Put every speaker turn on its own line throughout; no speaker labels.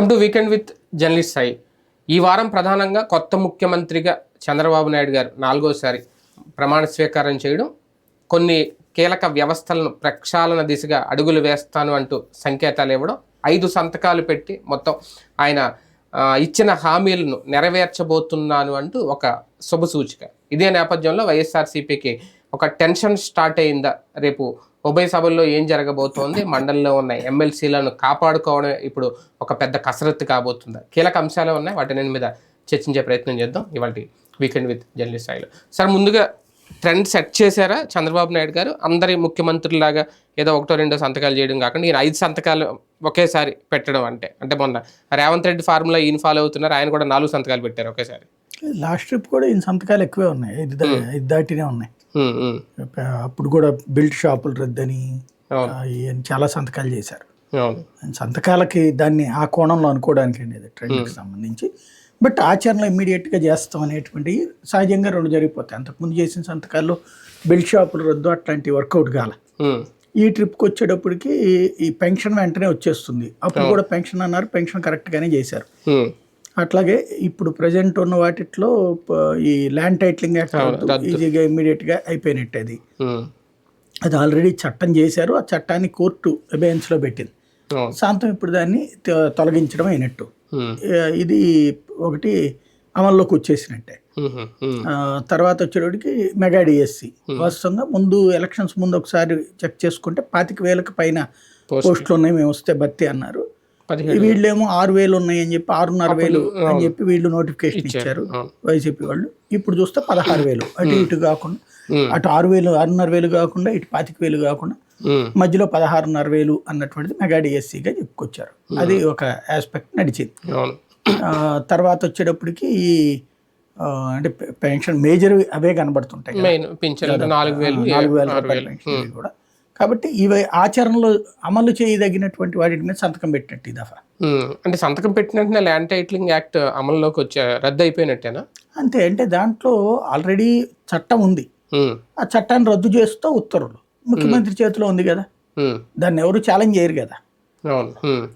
Welcome to weekend with journalist Sai. ఈ వారం ప్రధానంగా కొత్త ముఖ్యమంత్రిగా చంద్రబాబు నాయుడు గారు 4వసారి ప్రమాణ స్వీకారం చేయడం, కొన్ని కీలక వ్యవస్థలను ప్రక్షాళన దిశగా అడుగులు వేస్తాను అంటూ సంకేతాలు ఇవ్వడం, 5 సంతకాలు పెట్టి మొత్తం ఆయన ఇచ్చిన హామీలను నెరవేర్చబోతున్నాను అంటూ ఒక శుభసూచిక. ఇదే నేపథ్యంలో వైఎస్ఆర్సీపీకి ఒక టెన్షన్ స్టార్ట్ అయిందా? రేపు ఉభయ సభల్లో ఏం జరగబోతోంది, మండలిలో ఉన్న ఎమ్మెల్సీలను కాపాడుకోవడం ఇప్పుడు ఒక పెద్ద కసరత్తు కాబోతుందా? కీలక అంశాలు ఉన్నాయి, వాటి మీద చర్చించే ప్రయత్నం చేద్దాం ఇవాళ వీకెండ్ విత్ జర్నలిస్ట్ స్థాయిలో. సార్, ముందుగా ట్రెండ్ సెట్ చేశారా చంద్రబాబు నాయుడు గారు? అందరి ముఖ్యమంత్రులాగా ఏదో 1-2 సంతకాలు చేయడం కాకుండా ఈయన 5 సంతకాలు ఒకేసారి పెట్టడం అంటే మొన్న రేవంత్ రెడ్డి ఫార్ములా ఈయన ఫాలో అవుతున్నారు, ఆయన కూడా 4 సంతకాలు పెట్టారు ఒకేసారి.
లాస్ట్ ట్రిప్ కూడా ఈయన సంతకాలు ఎక్కువే ఉన్నాయి, ఇది దాటినే ఉన్నాయి. అప్పుడు కూడా బెల్ట్ షాపులు రద్దని చాలా సంతకాలు చేశారు. సంతకాలకి దాన్ని ఆ కోణంలో అనుకోవడానికి అనేది ట్రెండ్కి సంబంధించి. బట్ ఆచరణలో ఇమ్మీడియట్గా చేస్తాం అనేటువంటి సహజంగా 2 జరిగిపోతాయి. అంతకుముందు చేసిన సంతకాల్లో బెల్ట్ షాపులు రద్దు అట్లాంటి వర్కౌట్ కాల. ఈ ట్రిప్కి వచ్చేటప్పటికి ఈ పెన్షన్ వెంటనే వచ్చేస్తుంది. అప్పుడు కూడా పెన్షన్ అన్నారు, పెన్షన్ కరెక్ట్గానే చేశారు. అట్లాగే ఇప్పుడు ప్రజెంట్ ఉన్న వాటిలో ఈ ల్యాండ్ టైటిలింగ్ యాక్ట్ ఈజీగా ఇమ్మీడియట్గా అయిపోయినట్టు. అది ఆల్రెడీ చట్టం చేశారు, ఆ చట్టాన్ని కోర్టు అబెయన్స్లో పెట్టింది. శాంతం ఇప్పుడు దాన్ని తొలగించడం అయినట్టు. ఇది ఒకటి అమల్లోకి వచ్చేసినట్టే. తర్వాత వచ్చేటప్పటికి మెగా డిఎస్సి వాస్తవంగా ముందు ఎలక్షన్స్ ముందు ఒకసారి చెక్ చేసుకుంటే 25,000 పైన పోస్టులు ఉన్నాయి, మేము వస్తే భర్తీ అన్నారు. వీళ్ళేమో 6,000 ఉన్నాయి అని చెప్పి 6,500 అని చెప్పి వీళ్ళు నోటిఫికేషన్ ఇచ్చారు వైసీపీ వాళ్ళు. ఇప్పుడు చూస్తే 16,000 అటు ఇటు కాకుండా, అటు 6,000 6,500 కాకుండా, ఇటు 25,000 కాకుండా మధ్యలో 16,500 అన్నటువంటిది మెగా డిఎస్సిగా చెప్పుకొచ్చారు. అది ఒక ఆస్పెక్ట్ నడిచింది. తర్వాత వచ్చేటప్పటికి అంటే పెన్షన్ మేజర్ అవే కనబడుతుంటాయి, 4,000 పెన్షన్ కూడా. కాబట్టి ఇవి ఆచరణలో అమలు చేయదగినటువంటి వాటి మీద సంతకం పెట్టినట్టు ఈ దఫా.
అంటే సంతకం పెట్టినట్టు ల్యాండ్ టైటిలింగ్ యాక్ట్ అమల్లోకి రద్దు అయిపోయినట్టేనా?
అంతే. అంటే దాంట్లో ఆల్రెడీ చట్టం ఉంది, ఆ చట్టాన్ని రద్దు చేస్తూ ఉత్తర్వులు ముఖ్యమంత్రి చేతిలో ఉంది కదా, దాన్ని ఎవరు ఛాలెంజ్ చేయరు కదా.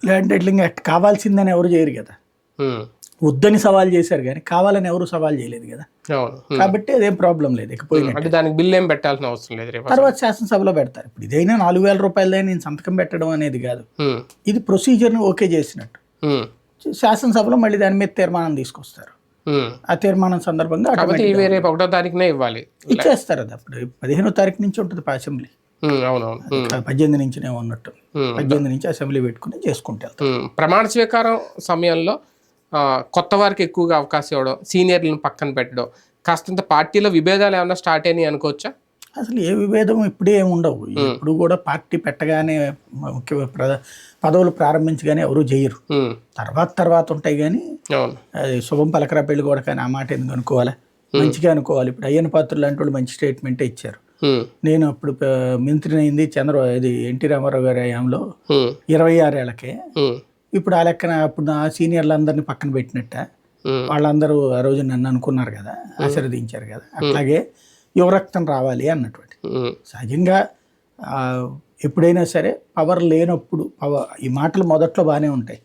ల్యాండ్ టైటిలింగ్ యాక్ట్ కావాల్సిందని ఎవరు చేయరు కదా. వద్దని సవాల్ చేశారు కానీ కావాలని ఎవరు సవాల్ చేయలేదు కదా. కాబట్టి అదేం ప్రాబ్లం లేదు. ఇకపోయినా
దానికి బిల్ ఏం పెట్టాల్సిన అవసరం లేదు,
తర్వాత శాసనసభలో పెడతారు. ఇప్పుడు ఇదైనా 4,000 రూపాయలదైనా నేను సంతకం పెట్టడం అనేది కాదు, ఇది ప్రొసీజర్ని ఓకే చేసినట్టు. శాసనసభలో మళ్ళీ దాని మీద తీర్మానం తీసుకొస్తారు. ఆ తీర్మానం సందర్భంగా
1వ తారీఖునే ఇవ్వాలి,
ఇచ్చేస్తారు. అది అప్పుడు 15వ తారీఖు నుంచి ఉంటుంది అసెంబ్లీ. 18 నుంచినే ఉన్నట్టు, 18 నుంచి అసెంబ్లీ పెట్టుకుని చేసుకుంటే
ప్రమాణ స్వీకారం సమయంలో కొత్త వారికి ఎక్కువగా అవకాశం ఇవ్వడం, సీనియర్లను పక్కన పెట్టడం, కాస్తంత పార్టీలో విభేదాలు ఏమైనా స్టార్ట్ అయినాయి అనుకోవచ్చా?
అసలు ఏ విభేదం ఇప్పుడే ఉండవు. ఇప్పుడు కూడా పార్టీ పెట్టగానే ముఖ్య పదవులు ప్రారంభించగానే ఎవరు చేయరు, తర్వాత ఉంటాయి. కానీ అది శుభం పలకరా పెళ్లి కూడా, కానీ ఆ మాట ఎందుకు అనుకోవాలి, మంచిగా అనుకోవాలి. ఇప్పుడు అయ్యన్న పాత్రులు లాంటి వాళ్ళు మంచి స్టేట్మెంటే ఇచ్చారు. నేను అప్పుడు మంత్రిని అయింది ఇది ఎన్టీ రామారావు గారి హయాంలో 26 ఏళ్లకే. ఇప్పుడు ఆ లెక్కన అప్పుడు నా సీనియర్లు అందరినీ పక్కన పెట్టినట్ట, వాళ్ళందరూ ఆ రోజు నన్ను అనుకున్నారు కదా, ఆశీర్వదించారు కదా. అట్లాగే యువరక్తం రావాలి అన్నటువంటి. సహజంగా ఎప్పుడైనా సరే పవర్ లేనప్పుడు ఈ మాటలు మొదట్లో బాగానే ఉంటాయి,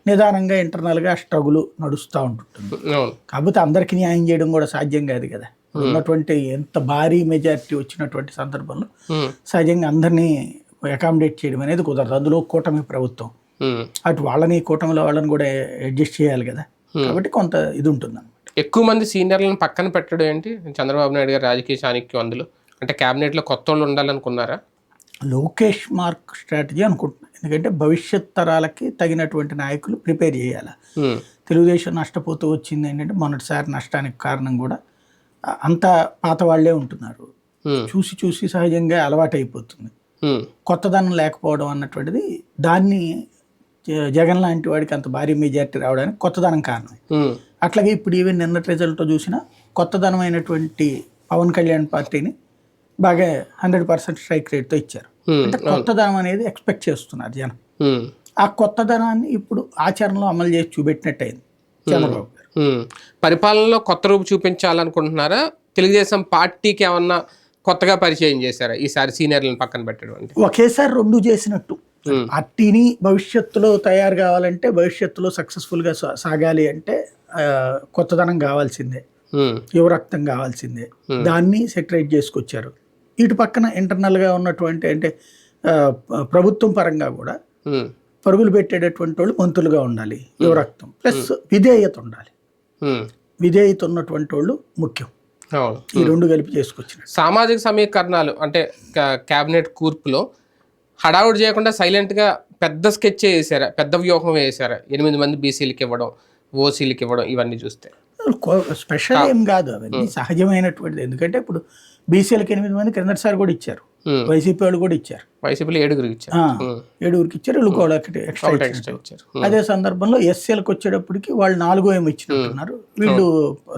నిదానంగా ఇంటర్నల్గా స్ట్రగుల్ నడుస్తూ ఉంటుంది. కాకపోతే అందరికీ న్యాయం చేయడం కూడా సాధ్యం కాదు కదా. ఉన్నటువంటి ఎంత భారీ మెజారిటీ వచ్చినటువంటి సందర్భంలో సహజంగా అందరినీ అకామిడేట్ చేయడం అనేది కుదరదు. అందులో కూటమి ప్రభుత్వం, అటు వాళ్ళని కూటమిలో వాళ్ళని కూడా అడ్జస్ట్ చేయాలి కదా. కాబట్టి కొంత ఇది ఉంటుంది అన్నమాట.
ఎక్కువ మంది సీనియర్లను పక్కన పెట్టడం ఏంటి చంద్రబాబు నాయుడు గారు రాజకీయ చాణక్యం? అందులో అంటే క్యాబినెట్లో కొత్త వాళ్ళు ఉండాలనుకున్నారా?
లోకేష్ మార్క్ స్ట్రాటజీ అనుకుంటున్నాను. ఎందుకంటే భవిష్యత్ తరాలకి తగినటువంటి నాయకులు ప్రిపేర్ చేయాలి. తెలుగుదేశం నష్టపోతూ వచ్చింది ఏంటంటే మొదటిసారి నష్టానికి కారణం కూడా అంతా పాత వాళ్లే ఉంటున్నారు. చూసి సహజంగా అలవాటు అయిపోతుంది. కొత్తదనం లేకపోవడం అన్నటువంటిది, దాన్ని జగన్ లాంటి వాడికి అంత భారీ మెజారిటీ రావడానికి కొత్తదనం కారణం. అట్లాగే ఇప్పుడు ఈవెన్ నిన్నటి రిజల్ట్ చూసినా కొత్తదనం అయినటువంటి పవన్ కళ్యాణ్ పార్టీని బాగా 100% స్ట్రైక్ రేట్తో ఇచ్చారు. అంటే కొత్తదనం అనేది ఎక్స్పెక్ట్ చేస్తున్నారు జనం. ఆ కొత్తదనాన్ని ఇప్పుడు ఆచరణలో అమలు చేసి చూపెట్టినట్టయింది చంద్రబాబు గారు.
పరిపాలనలో కొత్త రూపు చూపించాలనుకుంటున్నారా? తెలుగుదేశం పార్టీకి ఏమన్నా కొత్తగా పరిచయం చేశారా ఈసారి సీనియర్లను పక్కన పెట్టడం? అంటే
ఒకేసారి 2 చేసినట్టు పార్టీని భవిష్యత్తులో తయారు కావాలంటే, భవిష్యత్తులో సక్సెస్ఫుల్గా సాగాలి అంటే కొత్తదనం కావాల్సిందే, యువరక్తం కావాల్సిందే. దాన్ని సెటరేట్ చేసుకొచ్చారు. ఇటు పక్కన ఇంటర్నల్గా ఉన్నటువంటి అంటే ప్రభుత్వం పరంగా కూడా పరుగులు పెట్టేటటువంటి వాళ్ళు మంత్రులుగా ఉండాలి, యువరక్తం ప్లస్ విధేయత ఉండాలి. విధేయత ఉన్నటువంటి వాళ్ళు ముఖ్యం. ఈ రెండు కలిపి చేసుకొచ్చిన
సామాజిక సమీకరణాలు అంటే క్యాబినెట్ కూర్పులో హడావుడి చేయకుండా సైలెంట్గా పెద్ద స్కెచ్ వేసారా, పెద్ద వ్యూహం వేసారా? 8 మంది బీసీలకి ఇవ్వడం, ఓసీలకి ఇవ్వడం, ఇవన్నీ చూస్తే
స్పెషల్ ఏం కాదు, అవన్నీ సహజమైనటువంటిది. ఎందుకంటే ఇప్పుడు బీసీలకు 8 మంది క్రిందటిసారి కూడా ఇచ్చారు, వైసీపీ వాళ్ళు కూడా ఇచ్చారు,
వైసీపీలో 7గురికి ఇచ్చారు,
7గురికి ఇచ్చారు, వీళ్ళు కూడా ఎక్స్ట్రా ఇచ్చారు. అదే సందర్భంలో ఎస్సీలకు వచ్చేటప్పటికి వాళ్ళు 4 ఏమో ఇచ్చినట్టున్నారు, వీళ్ళు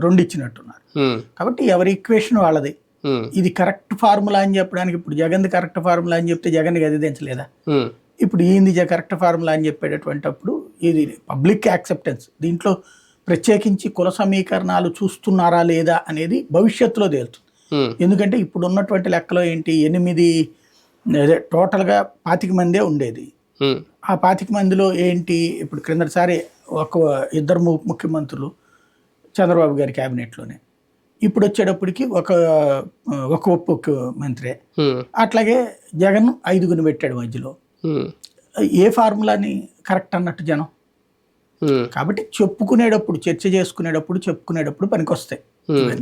2 ఇచ్చినట్టున్నారు. కాబట్టి ఎవరి ఈక్వేషన్ వాళ్ళది. ఇది కరెక్ట్ ఫార్ములా అని చెప్పడానికి ఇప్పుడు జగన్ కరెక్ట్ ఫార్ములా అని చెప్తే జగన్ గదిదించలేదా? ఇప్పుడు ఈంది కరెక్ట్ ఫార్ములా అని చెప్పేటటువంటిప్పుడు ఇది పబ్లిక్ యాక్సెప్టెన్స్. దీంట్లో ప్రత్యేకించి కుల సమీకరణాలు చూస్తున్నారా లేదా అనేది భవిష్యత్తులో తేలుతుంది. ఎందుకంటే ఇప్పుడు ఉన్నటువంటి లెక్కలో ఏంటి, 8 టోటల్గా 25 మందే ఉండేది. ఆ 25 మందిలో ఏంటి, ఇప్పుడు క్రిందటిసారి 2 ముఖ్యమంత్రులు చంద్రబాబు గారి క్యాబినెట్లోనే, ఇప్పుడు వచ్చేటప్పటికి ఒక ఉప ముఖ్యమంత్రి. అట్లాగే జగన్ 5గురిని పెట్టాడు మధ్యలో. ఏ ఫార్ములాని కరెక్ట్ అన్నట్టు జనం. కాబట్టి చెప్పుకునేటప్పుడు, చర్చ చెప్పుకునేటప్పుడు పనికొస్తాయి.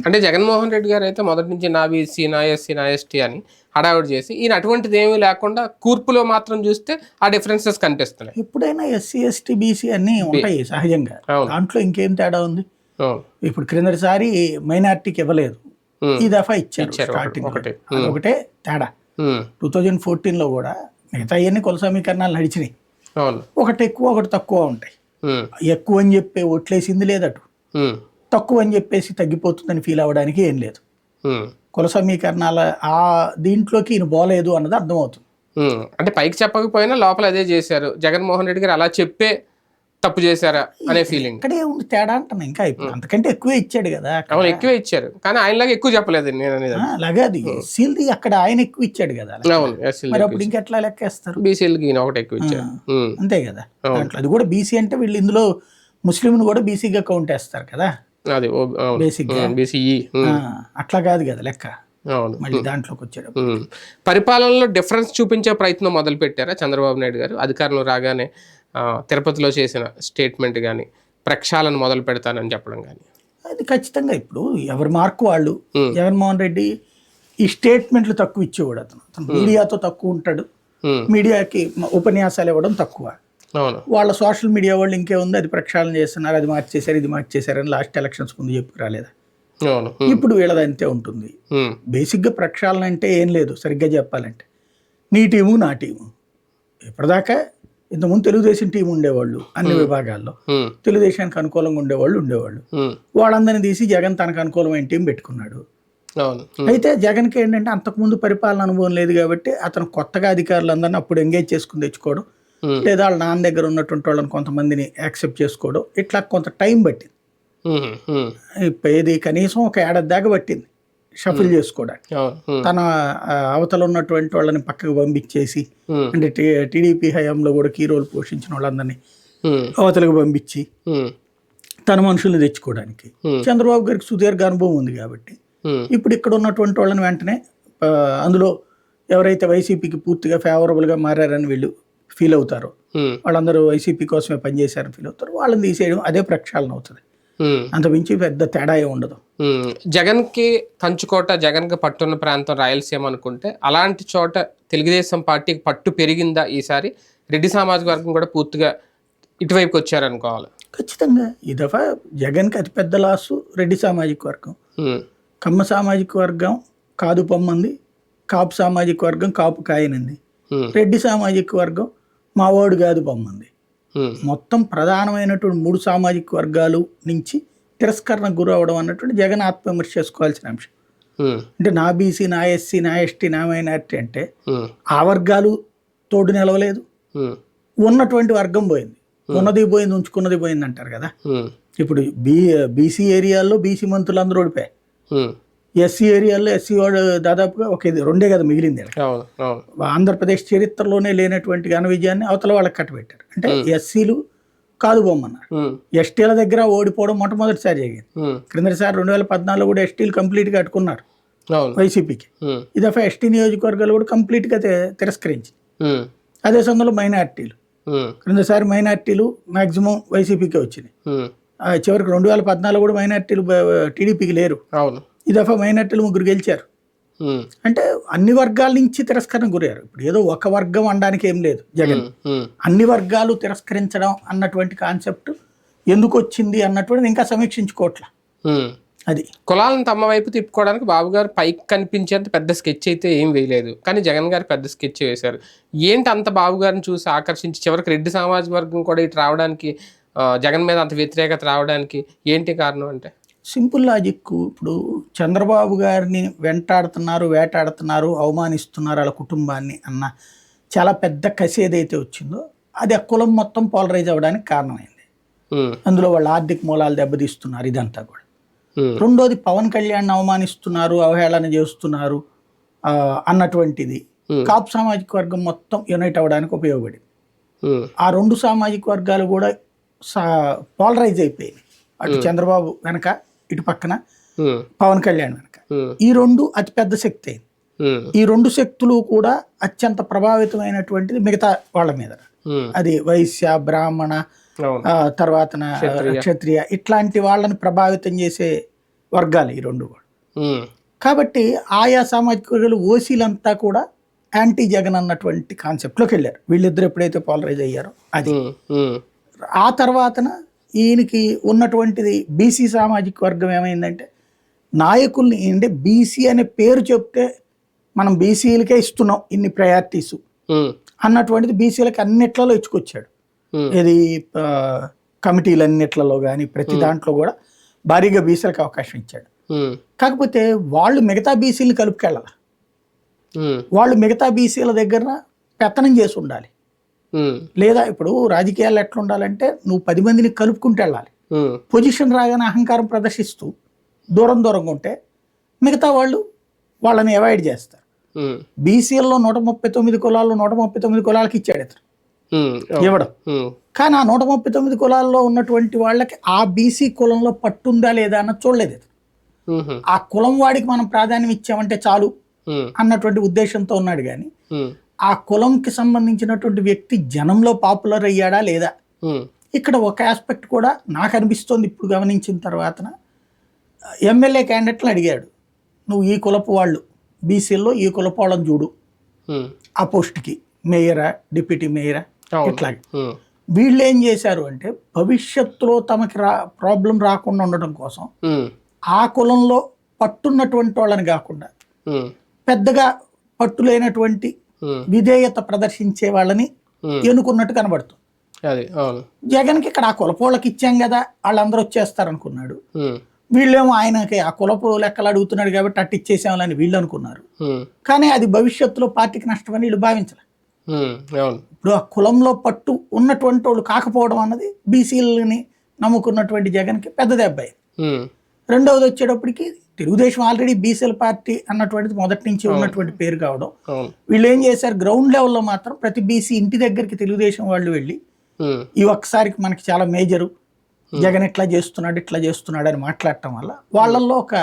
అంటే జగన్మోహన్ రెడ్డి గారు అయితే మొదటి నుంచి నా బీసీ, నా ఎస్సీ, నా ఎస్టీ అని హడావుడి చేసి, ఈయన అటువంటిది ఏమీ లేకుండా కూర్పులో మాత్రం చూస్తే ఆ డిఫరెన్సెస్ కనిపిస్తున్నాయి.
ఎప్పుడైనా ఎస్సీ, ఎస్టీ, బీసీ అన్నీ ఉంటాయి సహజంగా, దాంట్లో ఇంకేం తేడా ఉంది? ఇప్పుడు క్రిందటిసారి మైనార్టీకి ఇవ్వలేదు, ఈ దఫా ఇచ్చారు స్టార్టింగ్, ఒకటే తేడా. 2014లో కూడా మిగతా అన్ని కుల సమీకరణాలు నడిచినాయి, ఒకటి ఎక్కువ ఒకటి తక్కువ ఉంటాయి. ఎక్కువ అని చెప్పి ఓట్లేసింది లేదటు, తక్కువ అని చెప్పేసి తగ్గిపోతుందని ఫీల్ అవ్వడానికి ఏం లేదు. కుల సమీకరణాల ఆ దీంట్లోకి ఈయన పోలేదు అన్నది అర్థమవుతుంది.
అంటే పైకి చెప్పకపోయినా లోపల అదే చేశారు. జగన్మోహన్ రెడ్డి గారు అలా చెప్పే తప్పు చేశారా అనే ఫీలింగ్.
ఇక్కడే ఉంది తేడా అంటున్నా. ఇంకా ఇప్పుడు అంతకంటే ఎక్కువే ఇచ్చాడు కదా.
అవును, ఎక్కువే ఇచ్చారు, కానీ ఆయనలాగా ఎక్కువ చెప్పలేదు.
అలాగే అది ఎస్సీలది అక్కడ ఆయన ఎక్కువ ఇచ్చాడు కదా. మరి అప్పుడు ఇంకెట్లా లెక్కేస్తారు?
బీసీలకి ఒకటి ఎక్కువ ఇచ్చారు
అంతే కదా. దాంట్లో అది కూడా బీసీ అంటే వీళ్ళు ఇందులో ముస్లింను కూడా బీసీగా కౌంట్ వేస్తారు కదా.
అది బేసిక్గా బీసీఈ
అట్లా కాదు కదా లెక్క. మళ్ళీ దాంట్లోకి వచ్చాడు.
పరిపాలనలో డిఫరెన్స్ చూపించే ప్రయత్నం మొదలు పెట్టారా చంద్రబాబు నాయుడు గారు? అధికారంలో రాగానే తిరుపతిలో చేసిన స్టేట్మెంట్ కానీ, ప్రక్షాళన మొదలు పెడతానని చెప్పడం కానీ,
అది ఖచ్చితంగా ఇప్పుడు ఎవరి మార్కు వాళ్ళు. జగన్మోహన్ రెడ్డి ఈ స్టేట్మెంట్లు తక్కువ ఇచ్చేవాడు. అతను మీడియాతో తక్కువ ఉంటాడు, మీడియాకి ఉపన్యాసాలు ఇవ్వడం తక్కువ. వాళ్ళ సోషల్ మీడియా వాళ్ళు ఇంకే ఉంది, అది ప్రక్షాళన చేస్తున్నారు, అది మార్చేశారు, ఇది మార్చేశారు అని లాస్ట్ ఎలక్షన్స్ ముందు చెప్పి రాలేదా? ఇప్పుడు వీళ్ళది అంతే ఉంటుంది. బేసిక్గా ప్రక్షాళన అంటే ఏం లేదు, సరిగ్గా చెప్పాలంటే నీ టీము నా టీము. ఇప్పటిదాకా ఇంతకుముందు తెలుగుదేశం టీం ఉండేవాళ్ళు అన్ని విభాగాల్లో, తెలుగుదేశానికి అనుకూలంగా ఉండేవాళ్ళు. వాళ్ళందరినీ తీసి జగన్ తనకు అనుకూలమైన టీం పెట్టుకున్నాడు. అయితే జగన్కి ఏంటంటే అంతకుముందు పరిపాలన అనుభవం లేదు కాబట్టి అతను కొత్తగా అధికారులందరినీ అప్పుడు ఎంగేజ్ చేసుకుని తెచ్చుకోవడం, లేదా వాళ్ళ నాన్న దగ్గర ఉన్నటువంటి వాళ్ళని కొంతమందిని యాక్సెప్ట్ చేసుకోవడం, ఇట్లా కొంత టైం పట్టింది. ఇది కనీసం 1 ఏడాది దాకా పట్టింది షఫుల్ చేసుకోవడానికి. తన అవతల ఉన్నటువంటి వాళ్ళని పక్కకు పంపించేసి, అంటే టీడీపీ హయాంలో కూడా కీ రోల్ పోషించిన వాళ్ళందరినీ అవతలకు పంపించి తన మనుషుల్ని తెచ్చుకోవడానికి. చంద్రబాబు గారికి సుదీర్ఘ అనుభవం ఉంది కాబట్టి ఇప్పుడు ఇక్కడ ఉన్నటువంటి వాళ్ళని వెంటనే అందులో ఎవరైతే వైసీపీకి పూర్తిగా ఫేవరబుల్గా మారారని వీళ్ళు ఫీల్ అవుతారో, వాళ్ళందరూ వైసీపీ కోసమే పనిచేశారని ఫీల్ అవుతారు, వాళ్ళని తీసేయడం అదే ప్రక్షాళన అవుతుంది. అంత మించి పెద్ద తేడా ఉండదు.
జగన్కి కంచుకోట, జగన్కి పట్టున్న ప్రాంతం రాయలసీమ అనుకుంటే, అలాంటి చోట తెలుగుదేశం పార్టీకి పట్టు పెరిగిందా ఈసారి? రెడ్డి సామాజిక వర్గం కూడా పూర్తిగా ఇటువైపుకి వచ్చారనుకోవాలి.
ఖచ్చితంగా ఈ దఫా జగన్కి అతిపెద్ద లాసు రెడ్డి సామాజిక వర్గం. కమ్మ సామాజిక వర్గం కాదు పొమ్మంది, కాపు సామాజిక వర్గం కాపు కాయనింది, రెడ్డి సామాజిక వర్గం మావాడు కాదు పొమ్మంది. మొత్తం ప్రధానమైనటువంటి 3 సామాజిక వర్గాలు నుంచి తిరస్కరణకు గురవడం అన్నటువంటి జగన్ ఆత్మవిమర్శ చేసుకోవాల్సిన అంశం. అంటే నా బీసీ, నా ఎస్సీ, నా ఎస్టీ, నా మైనార్టీ అంటే ఆ వర్గాలు తోడు నిలవలేదు, ఉన్నటువంటి వర్గం పోయింది. ఉన్నది పోయింది, ఉంచుకున్నది పోయింది అంటారు కదా. ఇప్పుడు బీసీ ఏరియాల్లో బీసీ మంత్రులు అందరూ ఓడిపోయాయి. ఎస్సీ ఏరియాలో ఎస్సీ వాడు దాదాపుగా ఒక ఇది 2 కదా మిగిలింది. ఆంధ్రప్రదేశ్ చరిత్రలోనే లేనటువంటి ఘన విజయాన్ని అవతల వాళ్ళకి కట్టబెట్టారు. అంటే ఎస్సీలు కాదు బొమ్మన్నారు. ఎస్టీల దగ్గర ఓడిపోవడం మొట్టమొదటిసారి జరిగింది. క్రిందటిసారి 2014 కూడా ఎస్టీలు కంప్లీట్గా అట్టుకున్నారు వైసీపీకి. ఈ దఫా ఎస్టీ నియోజకవర్గాలు కూడా కంప్లీట్గా తిరస్కరించి. అదే సమయంలో మైనార్టీలు, క్రిందసారి మైనార్టీలు మాక్సిమం వైసీపీకే వచ్చినాయి. చివరికి 2014 కూడా మైనార్టీలు టీడీపీకి లేరు. ఈ దఫా మైనార్టీలు 3 గెలిచారు. అంటే అన్ని వర్గాల నుంచి తిరస్కరణ గురయ్యారు. ఇప్పుడు ఏదో ఒక వర్గం అనడానికి ఏం లేదు. జగన్ అన్ని వర్గాలు తిరస్కరించడం అన్నటువంటి కాన్సెప్ట్ ఎందుకు వచ్చింది అన్నటువంటిది ఇంకా సమీక్షించుకోవట్లా. అది
కులాలను తమ వైపు తిప్పుకోవడానికి బాబు గారు పైకి కనిపించేంత పెద్ద స్కెచ్ అయితే ఏం వేయలేదు, కానీ జగన్ గారు పెద్ద స్కెచ్ వేశారు. ఏంటి అంత బాబు గారిని చూసి ఆకర్షించి చివరికి రెడ్డి సామాజిక వర్గం కూడా ఇటు రావడానికి, జగన్ మీద అంత వ్యతిరేకత రావడానికి ఏంటి కారణం అంటే
సింపుల్ లాజిక్. ఇప్పుడు చంద్రబాబు గారిని వెంటాడుతున్నారు, వేటాడుతున్నారు, అవమానిస్తున్నారు వాళ్ళ కుటుంబాన్ని అన్న చాలా పెద్ద కసి ఏదైతే వచ్చిందో అది ఆ కులం మొత్తం పోలరైజ్ అవ్వడానికి కారణమైంది. అందులో వాళ్ళ ఆర్థిక మూలాలు దెబ్బతీస్తున్నారు ఇదంతా కూడా. రెండోది పవన్ కళ్యాణ్ అవమానిస్తున్నారు, అవహేళన చేస్తున్నారు అన్నటువంటిది కాపు సామాజిక వర్గం మొత్తం యునైట్ అవ్వడానికి ఉపయోగపడింది. ఆ 2 సామాజిక వర్గాలు కూడా పోలరైజ్ అయిపోయాయి. అటు చంద్రబాబు వెనక, ఇటు పక్కన పవన్ కళ్యాణ్ వెనక. ఈ 2 అతిపెద్ద శక్తి అయింది. ఈ 2 శక్తులు కూడా అత్యంత ప్రభావితమైనటువంటిది మిగతా వాళ్ళ మీద. అది వైశ్య, బ్రాహ్మణ, తర్వాత క్షత్రియ ఇట్లాంటి వాళ్ళని ప్రభావితం చేసే వర్గాలు ఈ 2 కూడా. కాబట్టి ఆయా సామాజిక వర్గాలు ఓసీలంతా కూడా యాంటీ జగన్ అన్నటువంటి కాన్సెప్ట్లోకి వెళ్ళారు. వీళ్ళిద్దరు ఎప్పుడైతే పోలరైజ్ అయ్యారో అది. ఆ తర్వాతన ఈయనకి ఉన్నటువంటిది బీసీ సామాజిక వర్గం ఏమైందంటే నాయకుల్ని అంటే బీసీ అనే పేరు చెప్తే మనం బీసీలకే ఇస్తున్నాం ఇన్ని ప్రయారిటీస్ అన్నటువంటిది బీసీలకి అన్నిట్లలో ఇచ్చుకొచ్చాడు. ఇది కమిటీలన్నిట్లలో కానీ ప్రతి దాంట్లో కూడా భారీగా బీసీలకు అవకాశం ఇచ్చాడు. కాకపోతే వాళ్ళు మిగతా బీసీలను కలుపుకెళ్ళాలి. వాళ్ళు మిగతా బీసీల దగ్గర పెత్తనం చేసి ఉండాలి. లేదా ఇప్పుడు రాజకీయాలు ఎట్లా ఉండాలంటే నువ్వు 10 మందిని కలుపుకుంటూ వెళ్ళాలి. పొజిషన్ రాగానే అహంకారం ప్రదర్శిస్తూ దూరంగా ఉంటే మిగతా వాళ్ళు వాళ్ళని అవాయిడ్ చేస్తారు. బీసీలలో 139 కులాల్లో 139 కులాలకి ఇచ్చాడు ఇతను ఇవ్వడం. కానీ ఆ 139 కులాల్లో ఉన్నటువంటి వాళ్ళకి ఆ బీసీ కులంలో పట్టుందా లేదా అన్న చూడలేదు ఇతను. ఆ కులం వాడికి మనం ప్రాధాన్యం ఇచ్చామంటే చాలు అన్నటువంటి ఉద్దేశంతో ఉన్నాడు. కానీ ఆ కులంకి సంబంధించినటువంటి వ్యక్తి జనంలో పాపులర్ అయ్యాడా లేదా. ఇక్కడ ఒక ఆస్పెక్ట్ కూడా నాకు అనిపిస్తోంది ఇప్పుడు గమనించిన తర్వాత, ఎమ్మెల్యే క్యాండిడేట్లను అడిగాడు, నువ్వు ఈ కులపు వాళ్ళు బీసీల్లో ఈ కులపు వాళ్ళని చూడు ఆ పోస్ట్కి, మేయరా, డిప్యూటీ మేయరా, ఇట్లాగే. వీళ్ళు ఏం చేశారు అంటే భవిష్యత్తులో తమకి ప్రాబ్లం రాకుండా ఉండడం కోసం ఆ కులంలో పట్టున్నటువంటి వాళ్ళని కాకుండా పెద్దగా పట్టులేనటువంటి విధేయత ప్రదర్శించే వాళ్ళని ఎన్నుకున్నట్టు కనబడుతుంది. జగన్కి ఇక్కడ ఆ కులపోళ్ళకి ఇచ్చాం కదా వాళ్ళందరూ వచ్చేస్తారు అనుకున్నాడు. వీళ్ళేమో ఆయనకి ఆ కులపు లెక్కలు అడుగుతున్నాడు కాబట్టి అట్టు ఇచ్చేసామని వీళ్ళు అనుకున్నారు. కానీ అది భవిష్యత్తులో పార్టీకి నష్టమని వీళ్ళు భావించలే. ఇప్పుడు ఆ కులంలో పట్టు ఉన్నటువంటి వాళ్ళు కాకపోవడం అన్నది బీసీలని నమ్ముకున్నటువంటి జగన్కి పెద్ద దెబ్బ. రెండవది వచ్చేటప్పటికి తెలుగుదేశం ఆల్రెడీ బీసీల పార్టీ అన్నటువంటిది మొదటి నుంచి ఉన్నటువంటి పేరు కావడం, వీళ్ళు ఏం చేశారు గ్రౌండ్ లెవెల్లో మాత్రం ప్రతి బీసీ ఇంటి దగ్గరికి తెలుగుదేశం వాళ్ళు వెళ్ళి ఈ ఒక్కసారికి మనకి చాలా మేజరు, జగన్ ఇట్లా చేస్తున్నాడు అని మాట్లాడటం వల్ల వాళ్ళల్లో ఒక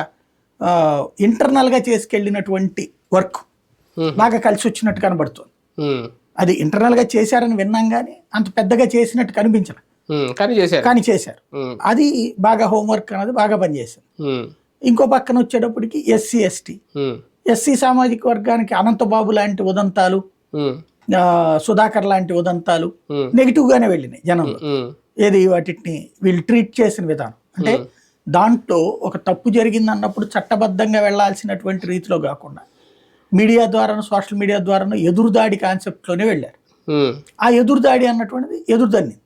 ఇంటర్నల్గా చేసుకెళ్ళినటువంటి వర్క్ బాగా కలిసి వచ్చినట్టు కనబడుతుంది. అది ఇంటర్నల్గా చేశారని విన్నాం కానీ అంత పెద్దగా చేసినట్టు కనిపించలేదు, కానీ చేశారు. అది బాగా హోంవర్క్ అనేది బాగా పనిచేసింది. ఇంకో పక్కన వచ్చేటప్పటికి ఎస్సీ సామాజిక వర్గానికి అనంతబాబు లాంటి ఉదంతాలు, సుధాకర్ లాంటి ఉదంతాలు నెగిటివ్ గానే వెళ్ళినాయి జనంలో. ఏది వాటిని వీళ్ళు ట్రీట్ చేసిన విధానం అంటే దాంట్లో ఒక తప్పు జరిగింది అన్నప్పుడు చట్టబద్ధంగా వెళ్లాల్సినటువంటి రీతిలో కాకుండా మీడియా ద్వారా, సోషల్ మీడియా ద్వారా ఎదురుదాడి కాన్సెప్ట్లోనే వెళ్ళారు. ఆ ఎదురుదాడి అన్నటువంటిది ఎదురుదాన్ని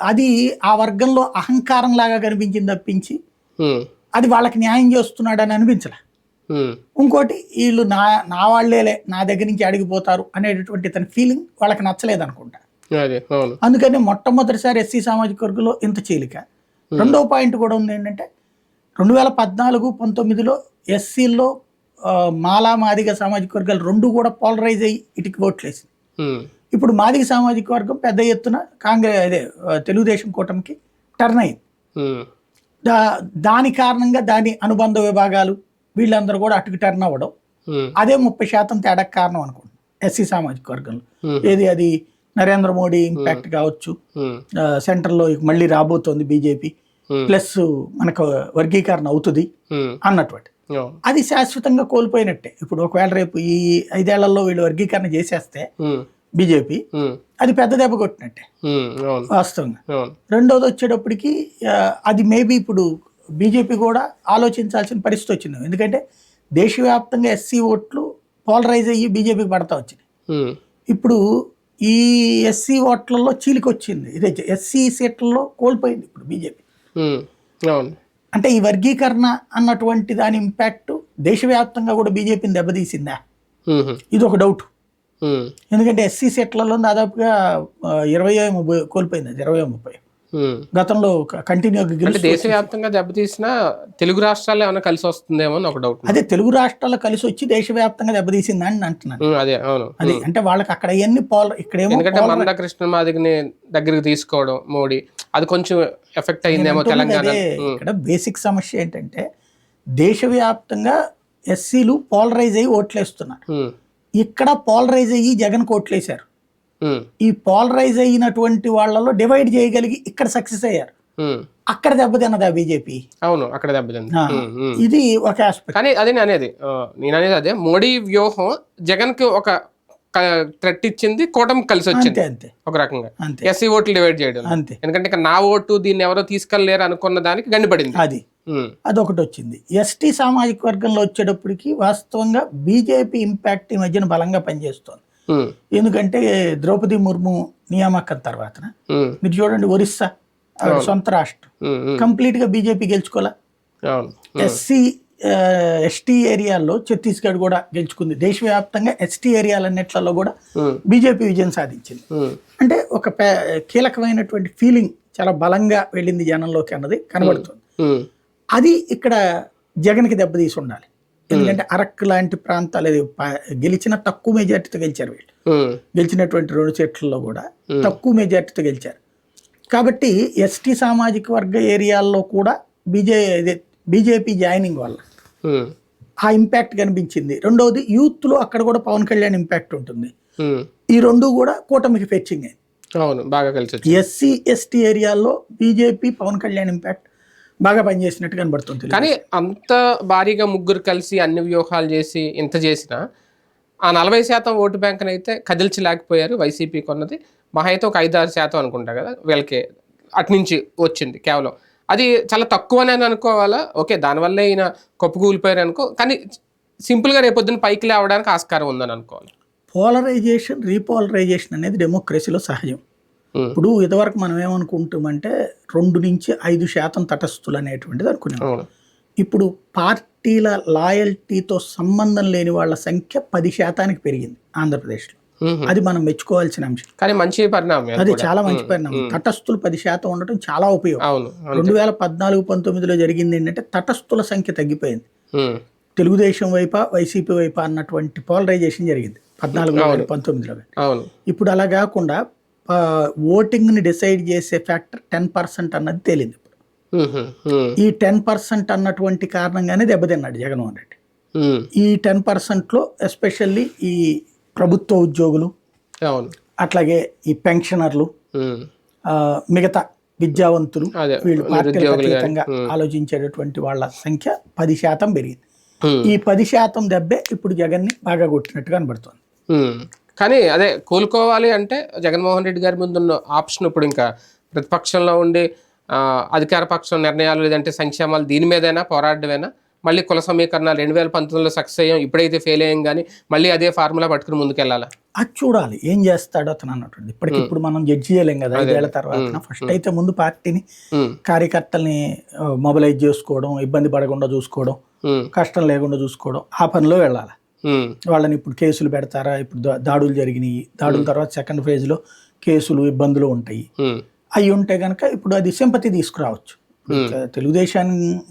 అది ఆ వర్గంలో అహంకారం లాగా కనిపించింది తప్పించి అది వాళ్ళకి న్యాయం చేస్తున్నాడు అని అనిపించలే. ఇంకోటి వీళ్ళు నా వాళ్ళేలే నా దగ్గర నుంచి అడిగిపోతారు అనేటటువంటి తన ఫీలింగ్ వాళ్ళకి నచ్చలేదు అనుకుంటా. అందుకని మొట్టమొదటిసారి ఎస్సీ సామాజిక వర్గంలో ఇంత చీలిక. రెండో పాయింట్ కూడా ఉంది ఏంటంటే 2014-19లో ఎస్సీల్లో మాలా మాదిగ సామాజిక వర్గాలు రెండు కూడా పోలరైజ్ అయ్యి ఇటుకి ఓట్లేసింది. ఇప్పుడు మాదిగ సామాజిక వర్గం పెద్ద ఎత్తున తెలుగుదేశం కూటమికి టర్న్ అయింది. దాని కారణంగా దాని అనుబంధ విభాగాలు వీళ్ళందరూ కూడా అటుకు టర్న్ అవ్వడం, అదే 30% తేడాకు కారణం అనుకుంటున్నాను ఎస్సీ సామాజిక వర్గంలో. అది నరేంద్ర మోడీ ఇంపాక్ట్ కావచ్చు, సెంటర్లో మళ్ళీ రాబోతోంది బీజేపీ, ప్లస్ మనకు వర్గీకరణ అవుతుంది అన్నటువంటి అది శాశ్వతంగా కోల్పోయినట్టే. ఇప్పుడు ఒకవేళ రేపు ఈ 5 ఏళ్లలో వీళ్ళు వర్గీకరణ చేసేస్తే బీజేపీ అది పెద్ద దెబ్బ కొట్టినట్టే వాస్తవంగా. రెండోది వచ్చేటప్పటికి అది మేబీ ఇప్పుడు బీజేపీ కూడా ఆలోచించాల్సిన పరిస్థితి వచ్చింది. ఎందుకంటే దేశవ్యాప్తంగా ఎస్సీ ఓట్లు పోలరైజ్ అయ్యి బీజేపీకి పడతా వచ్చినాయి. ఇప్పుడు ఈ ఎస్సీ ఓట్లలో చీలికొచ్చింది, ఇదే ఎస్సీ సీట్లలో కోల్పోయింది ఇప్పుడు బీజేపీ. అంటే ఈ వర్గీకరణ అన్నటువంటి దాని ఇంపాక్ట్ దేశవ్యాప్తంగా కూడా బీజేపీని దెబ్బతీసిందా, ఇది ఒక డౌట్. ఎందుకంటే ఎస్సీ సీట్లలో దాదాపుగా 20 కోల్పోయింది, 20-30 గతంలో కంటిన్యూగా.
దేశవ్యాప్తంగా దెబ్బతీసిన తెలుగు రాష్ట్రాల్లో ఏమైనా కలిసి వస్తుందేమో అని ఒక డౌట్.
అదే తెలుగు రాష్ట్రాల్లో కలిసి వచ్చి దేశవ్యాప్తంగా దెబ్బతీసింది అని అంటున్నాను. అది అంటే వాళ్ళకి అక్కడ అవన్నీ ఇక్కడేమో
మంద కృష్ణ మాదిగని దగ్గరికి తీసుకోవడం మోడీ, అది కొంచెం ఎఫెక్ట్ అయిందేమో తెలంగాణ.
ఇక్కడ బేసిక్ సమస్య ఏంటంటే దేశవ్యాప్తంగా ఎస్సీలు పోలరైజ్ అయ్యి ఓట్లేస్తున్నారు, ఇక్కడ పోలరైజ్ అయ్యి జగన్ ఓట్లేశారు. ఈ పోలరైజ్ అయినటువంటి వాళ్ళలో డివైడ్ చేయగలిగి ఇక్కడ సక్సెస్ అయ్యారు, అక్కడ దెబ్బతిన్నదా బీజేపీ?
అవును, అక్కడ దెబ్బతింది.
ఇది ఒక ఆస్పెక్ట్.
కానీ అదే నేను అనేది అదే మోడీ వ్యూహం జగన్ కి ఒక థ్రెట్ ఇచ్చింది, కూటమి కలిసి వచ్చింది
అంతే
ఒక రకంగా. ఎస్సీ ఓట్లు డివైడ్ చేయడం అంతే, ఎందుకంటే ఇక్కడ నా ఓటు దీన్ని ఎవరో తీసుకెళ్లేరు అనుకున్న దానికి గండిపడింది.
అదొకటి వచ్చింది. ఎస్టీ సామాజిక వర్గంలో వచ్చేటప్పటికి వాస్తవంగా బీజేపీ ఇంపాక్ట్ ఈ మధ్యన బలంగా పనిచేస్తోంది. ఎందుకంటే ద్రౌపది ముర్ము నియామకం తర్వాత మీరు చూడండి, ఒరిస్సా సొంత రాష్ట్రం కంప్లీట్ గా బీజేపీ గెలుచుకోలే. ఎస్టీ ఏరియాల్లో ఛత్తీస్గఢ్ కూడా గెలుచుకుంది. దేశవ్యాప్తంగా ఎస్టీ ఏరియాలన్నిట్లలో కూడా బీజేపీ విజయం సాధించింది. అంటే ఒక కీలకమైనటువంటి ఫీలింగ్ చాలా బలంగా వెళ్ళింది జనంలోకి అన్నది కనబడుతుంది. అది ఇక్కడ జగన్కి దెబ్బతీసి ఉండాలి. ఎందుకంటే అరక్ లాంటి ప్రాంతాలు గెలిచిన తక్కువ మెజార్టీతో గెలిచారు వీళ్ళు. గెలిచినటువంటి 2 సీట్లలో కూడా తక్కువ మెజార్టీతో గెలిచారు. కాబట్టి ఎస్టీ సామాజిక వర్గ ఏరియాల్లో కూడా బీజేపీ జాయినింగ్ వల్ల ఆ ఇంపాక్ట్ కనిపించింది. రెండవది యూత్ లో అక్కడ కూడా పవన్ కళ్యాణ్ ఇంపాక్ట్ ఉంటుంది. ఈ రెండు కూడా కూటమికి ఫెచ్చింగ్ అయింది.
బాగా కలిసి
ఎస్సీ ఎస్టీ ఏరియాల్లో బీజేపీ పవన్ కళ్యాణ్ ఇంపాక్ట్ బాగా పనిచేసినట్టు కనబడుతుంది.
కానీ అంత భారీగా ముగ్గురు కలిసి అన్ని వ్యూహాలు చేసి ఇంత చేసినా ఆ 40% ఓటు బ్యాంక్ అయితే కదిల్చలేకపోయారు. వైసీపీ కొన్నది మహా అయితే ఒక 5-6% అనుకుంటా కదా వీళ్ళకి అట్నుంచి వచ్చింది కేవలం. అది చాలా తక్కువనే అనుకోవాలా? ఓకే, దానివల్లే ఈయన కొప్పుకూలిపోయారు అనుకో, కానీ సింపుల్గా రేపొద్దున పైకి లేవడానికి ఆస్కారం ఉందని అనుకోవాలి.
పోలరైజేషన్ రీపోలరైజేషన్ అనేది డెమోక్రసీలో సహజం. ఇప్పుడు ఇదివరకు మనం ఏమనుకుంటామంటే 2-5% తటస్థులు అనేటువంటిది అనుకున్నాం. ఇప్పుడు పార్టీల లాయల్టీతో సంబంధం లేని వాళ్ళ సంఖ్య 10% పెరిగింది ఆంధ్రప్రదేశ్లో. అది మనం మెచ్చుకోవాల్సిన అంశం.
కానీ మంచి పరిణామం,
అది చాలా మంచి పరిణామం. తటస్థులు 10% ఉండటం చాలా ఉపయోగం. 2014-19లో జరిగింది ఏంటంటే తటస్థుల సంఖ్య తగ్గిపోయింది. తెలుగుదేశం వైపా వైసీపీ వైపా అన్నటువంటి పోలరైజేషన్ జరిగింది 14-19లో. ఇప్పుడు అలా కాకుండా ఓటింగ్ ని డిసైడ్ చేసే ఫ్యాక్టర్ 10% అన్నది తేలింది. ఈ 10% అన్నటువంటి కారణంగానే దెబ్బతిన్నాడు జగన్మోహన్ రెడ్డి. ఈ 10%లో ఎస్పెషల్లీ ఈ ప్రభుత్వ ఉద్యోగులు, అట్లాగే ఈ పెన్షనర్లు, మిగతా విద్యావంతులు, వీళ్ళు పార్టీలకు అతీతంగా ఆలోచించేటటువంటి వాళ్ళ సంఖ్య 10% పెరిగింది. ఈ 10% దెబ్బే ఇప్పుడు జగన్ ని బాగా కొట్టినట్టుగా కనబడుతుంది.
కానీ అదే కోలుకోవాలి అంటే జగన్మోహన్ రెడ్డి గారి ముందున్న ఆప్షన్ ఇప్పుడు ఇంకా ప్రతిపక్షంలో ఉండి అధికార పక్షం నిర్ణయాలు లేదంటే సంక్షేమాలు దీని మీదైనా పోరాడమేనా? మళ్ళీ కుల సమీకరణాలు 2019లో సక్సెస్ అయ్యాం, ఇప్పుడైతే ఫెయిల్ అయ్యాం, కానీ మళ్ళీ అదే ఫార్ములా పట్టుకుని ముందుకెళ్ళాలా?
అది చూడాలి ఏం చేస్తాడో అతను అన్నట్టు. ఇప్పటికిప్పుడు మనం జడ్జి చేయలేం కదా 5 ఏళ్ల తర్వాత. ఫస్ట్ అయితే ముందు పార్టీని కార్యకర్తల్ని మొబిలైజ్ చేసుకోవడం, ఇబ్బంది పడకుండా చూసుకోవడం, కష్టం లేకుండా చూసుకోవడం, ఆ పనిలో వెళ్ళాలి. వాళ్ళని ఇప్పుడు కేసులు పెడతారా? ఇప్పుడు దాడులు జరిగినాయి, దాడుల తర్వాత సెకండ్ ఫేజ్ లో కేసులు ఇబ్బందులు ఉంటాయి. అవి ఉంటే కనుక ఇప్పుడు అది సింపతి తీసుకురావచ్చు. తెలుగుదేశం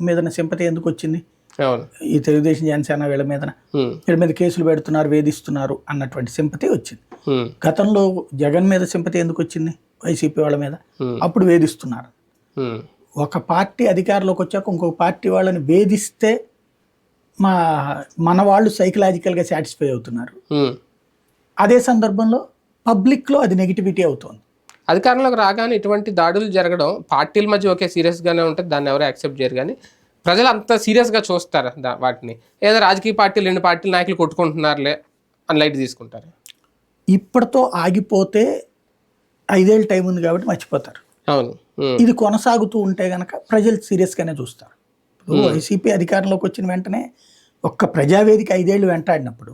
మీద సింపతి ఎందుకు వచ్చింది?
అవును.
ఈ తెలుగుదేశం జనసేన వీళ్ళ మీద కేసులు పెడుతున్నారు, వేధిస్తున్నారు అన్నటువంటి సింపతి వచ్చింది. గతంలో జగన్ మీద సింపతి ఎందుకు వచ్చింది? వైసీపీ వాళ్ళ మీద, అప్పుడు వేధిస్తున్నారు. ఒక పార్టీ అధికారంలోకి వచ్చాక ఇంకొక పార్టీ వాళ్ళని వేధిస్తే మన వాళ్ళు సైకలాజికల్గా సాటిస్ఫై అవుతున్నారు. అదే సందర్భంలో పబ్లిక్లో అది నెగిటివిటీ అవుతుంది.
అధికారంలోకి రాగానే ఇటువంటి దాడులు జరగడం పార్టీల మధ్య ఒకే సీరియస్గానే ఉంటుంది, దాన్ని ఎవరు యాక్సెప్ట్ చేయరు. కానీ ప్రజలు అంత సీరియస్గా చూస్తారు వాటిని. ఏదో రాజకీయ పార్టీలు 2 పార్టీల నాయకులు కొట్టుకుంటున్నారులే అని లైట్ తీసుకుంటారు.
ఇప్పటితో ఆగిపోతే 5 ఏళ్ళు టైం ఉంది కాబట్టి మర్చిపోతారు.
అవును.
ఇది కొనసాగుతూ ఉంటే గనక ప్రజలు సీరియస్గానే చూస్తారు. ఇప్పుడు వైసీపీ అధికారంలోకి వచ్చిన వెంటనే ఒక్క ప్రజావేదిక 5 ఏళ్ళు వెంటాడినప్పుడు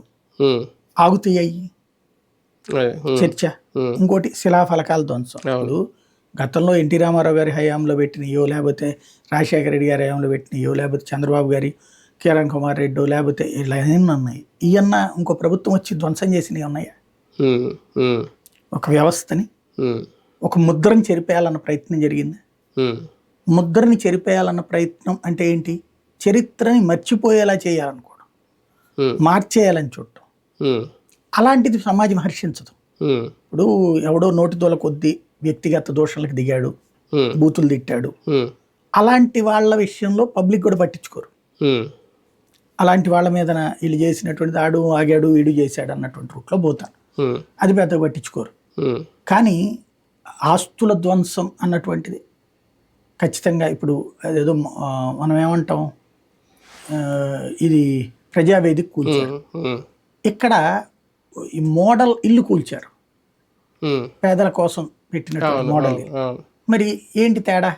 ఆగుతాయి చర్చ. ఇంకోటి శిలాఫలకాల ధ్వంసం. ఇప్పుడు గతంలో ఎన్టీ రామారావు గారి హయాంలో పెట్టినయో, లేకపోతే రాజశేఖర రెడ్డి గారి హయాంలో పెట్టినయో, లేకపోతే చంద్రబాబు గారి, కిరణ్ కుమార్ రెడ్డి, లేకపోతే ఇలా ఏమన్నా ఉన్నాయి. ఇవన్నా ఇంకో ప్రభుత్వం వచ్చి ధ్వంసం చేసినవి ఉన్నాయా? ఒక వ్యవస్థని, ఒక ముద్రని చెరిపేయాలన్న ప్రయత్నం జరిగింది. ముద్రని చెరిపేయాలన్న ప్రయత్నం అంటే ఏంటి? చరిత్రని మర్చిపోయేలా చేయాలనుకోవడం, మార్చేయాలని చూడటం. అలాంటిది సమాజం హర్షించదు. ఇప్పుడు ఎవడో నోటి దోల కొద్దీ వ్యక్తిగత దోషాలకు దిగాడు, బూతులు తిట్టాడు, అలాంటి వాళ్ళ విషయంలో పబ్లిక్ కూడా పట్టించుకోరు. అలాంటి వాళ్ళ మీద వీళ్ళు చేసినటువంటి ఆడు ఆగాడు వీడు చేశాడు అన్నటువంటి రూట్లో పోతారు, అది పెద్దగా పట్టించుకోరు. కానీ ఆస్తుల ధ్వంసం అన్నటువంటిది ఖచ్చితంగా ఇప్పుడు అదేదో మనం ఏమంటాం, ఇది ప్రజావేదిక కూల్చారు. ఇక్కడ ఈ మోడల్ ఇల్లు కూల్చారు, పేదల కోసం పెట్టినటువంటి మోడల్ ఇల్లు. మరి ఏంటి తేడా?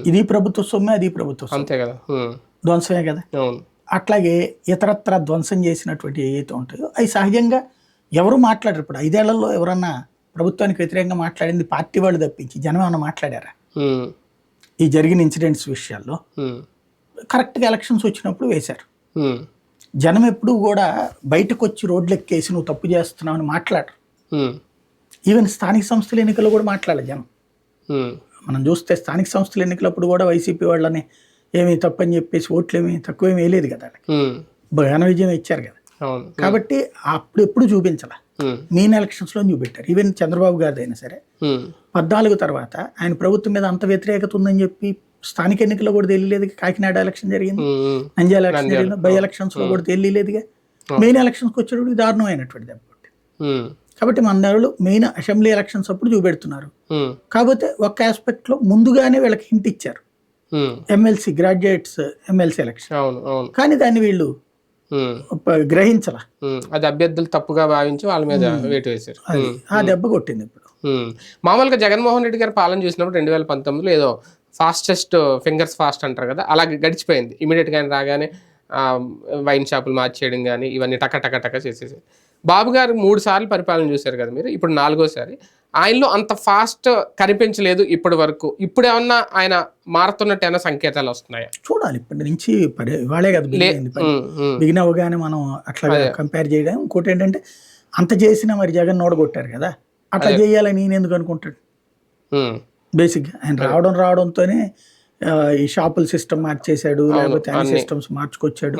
ఇది ప్రభుత్వ సొమ్మే, అది ప్రభుత్వ సొమ్మే కదా, ధ్వంసమే కదా. అట్లాగే ఇతరత్ర ధ్వంసం చేసినటువంటి ఏవైతే ఉంటాయో అవి సహజంగా ఎవరు మాట్లాడరు. ఇప్పుడు 5 ఏళ్లలో ఎవరన్నా ప్రభుత్వానికి వ్యతిరేకంగా మాట్లాడింది పార్టీ వాళ్ళు తప్పించి జనం ఏమన్నా మాట్లాడారా? ఈ జరిగిన ఇన్సిడెంట్స్ విషయాల్లో కరెక్ట్గా ఎలక్షన్స్ వచ్చినప్పుడు వేశారు. జనం ఎప్పుడు కూడా బయటకు వచ్చి రోడ్లు ఎక్కేసి నువ్వు తప్పు చేస్తున్నావు అని మాట్లాడరు. ఈవెన్ స్థానిక సంస్థల ఎన్నికల్లో కూడా మాట్లాడాలి జనం. మనం చూస్తే స్థానిక సంస్థల ఎన్నికలప్పుడు కూడా వైసీపీ వాళ్ళని ఏమీ తప్పని చెప్పేసి ఓట్లేమీ తక్కువేమీ వేయలేదు కదా, ఘన విజయం ఇచ్చారు కదా. కాబట్టి అప్పుడు ఎప్పుడు చూపించాల, మెయిన్ ఎలక్షన్స్ లో చూపెట్టారు. ఈవెన్ చంద్రబాబు గారిది అయినా సరే 14 తర్వాత ఆయన ప్రభుత్వం మీద అంత వ్యతిరేకత ఉందని చెప్పి స్థానిక ఎన్నికల్లో కూడా తెలియలేదు. కాకినాడ ఎలక్షన్ జరిగింది, నంద్యాల ఎలక్షన్ జరిగింది, బై ఎలక్షన్స్ లో కూడా తెలియలేదుగా. మెయిన్ ఎలక్షన్స్కి వచ్చేటప్పుడు దారుణమైనటువంటి దెబ్బ. కాబట్టి మన దారులు మెయిన్ అసెంబ్లీ ఎలక్షన్స్ అప్పుడు చూపెడుతున్నారు. కాకపోతే ఒక ఆస్పెక్ట్ లో ముందుగానే వీళ్ళకి హింట్ ఇచ్చారు, ఎమ్మెల్సీ గ్రాడ్యుయేట్స్ ఎమ్మెల్సీ ఎలక్షన్. కానీ దాన్ని వీళ్ళు గ్రహించాల,
అది అభ్యర్థులు తప్పుగా భావించి వాళ్ళ మీద వేటు వేశారు.
ఆ దెబ్బ కొట్టింది. ఇప్పుడు
మామూలుగా జగన్మోహన్ రెడ్డి గారు పాలన చూసినప్పుడు 2019లో ఏదో ఫాస్టెస్ట్ ఫింగర్స్ ఫాస్ట్ అంటారు కదా, అలాగే గడిచిపోయింది. ఇమీడియట్గా ఆయన రాగానే వైన్ షాపులు మార్చేయడం కానీ ఇవన్నీ టక చేసేసి. బాబు గారు 3 సార్లు పరిపాలన చూశారు కదా మీరు, ఇప్పుడు 4వసారి. ఆయనలో అంత ఫాస్ట్ కనిపించలేదు ఇప్పటి వరకు. ఇప్పుడు ఏమన్నా ఆయన మారుతున్నట్టు ఏమైనా సంకేతాలు వస్తున్నాయా?
చూడాలి. ఇప్పటి నుంచి ఇవాళే కదా బిగిన్ అవగానే మనం అట్లా కంపేర్ చేయడం. ఇంకోటి ఏంటంటే అంత చేసినా మరి జగన్ నోడగొట్టారు కదా, అట్లా చేయాలని నేను ఎందుకు అనుకుంటాడు? బేసిక్గా ఆయన రావడంతోనే ఈ షాపుల సిస్టమ్ మార్చేశాడు, లేకపోతే అన్ని సిస్టమ్స్ మార్చుకొచ్చాడు,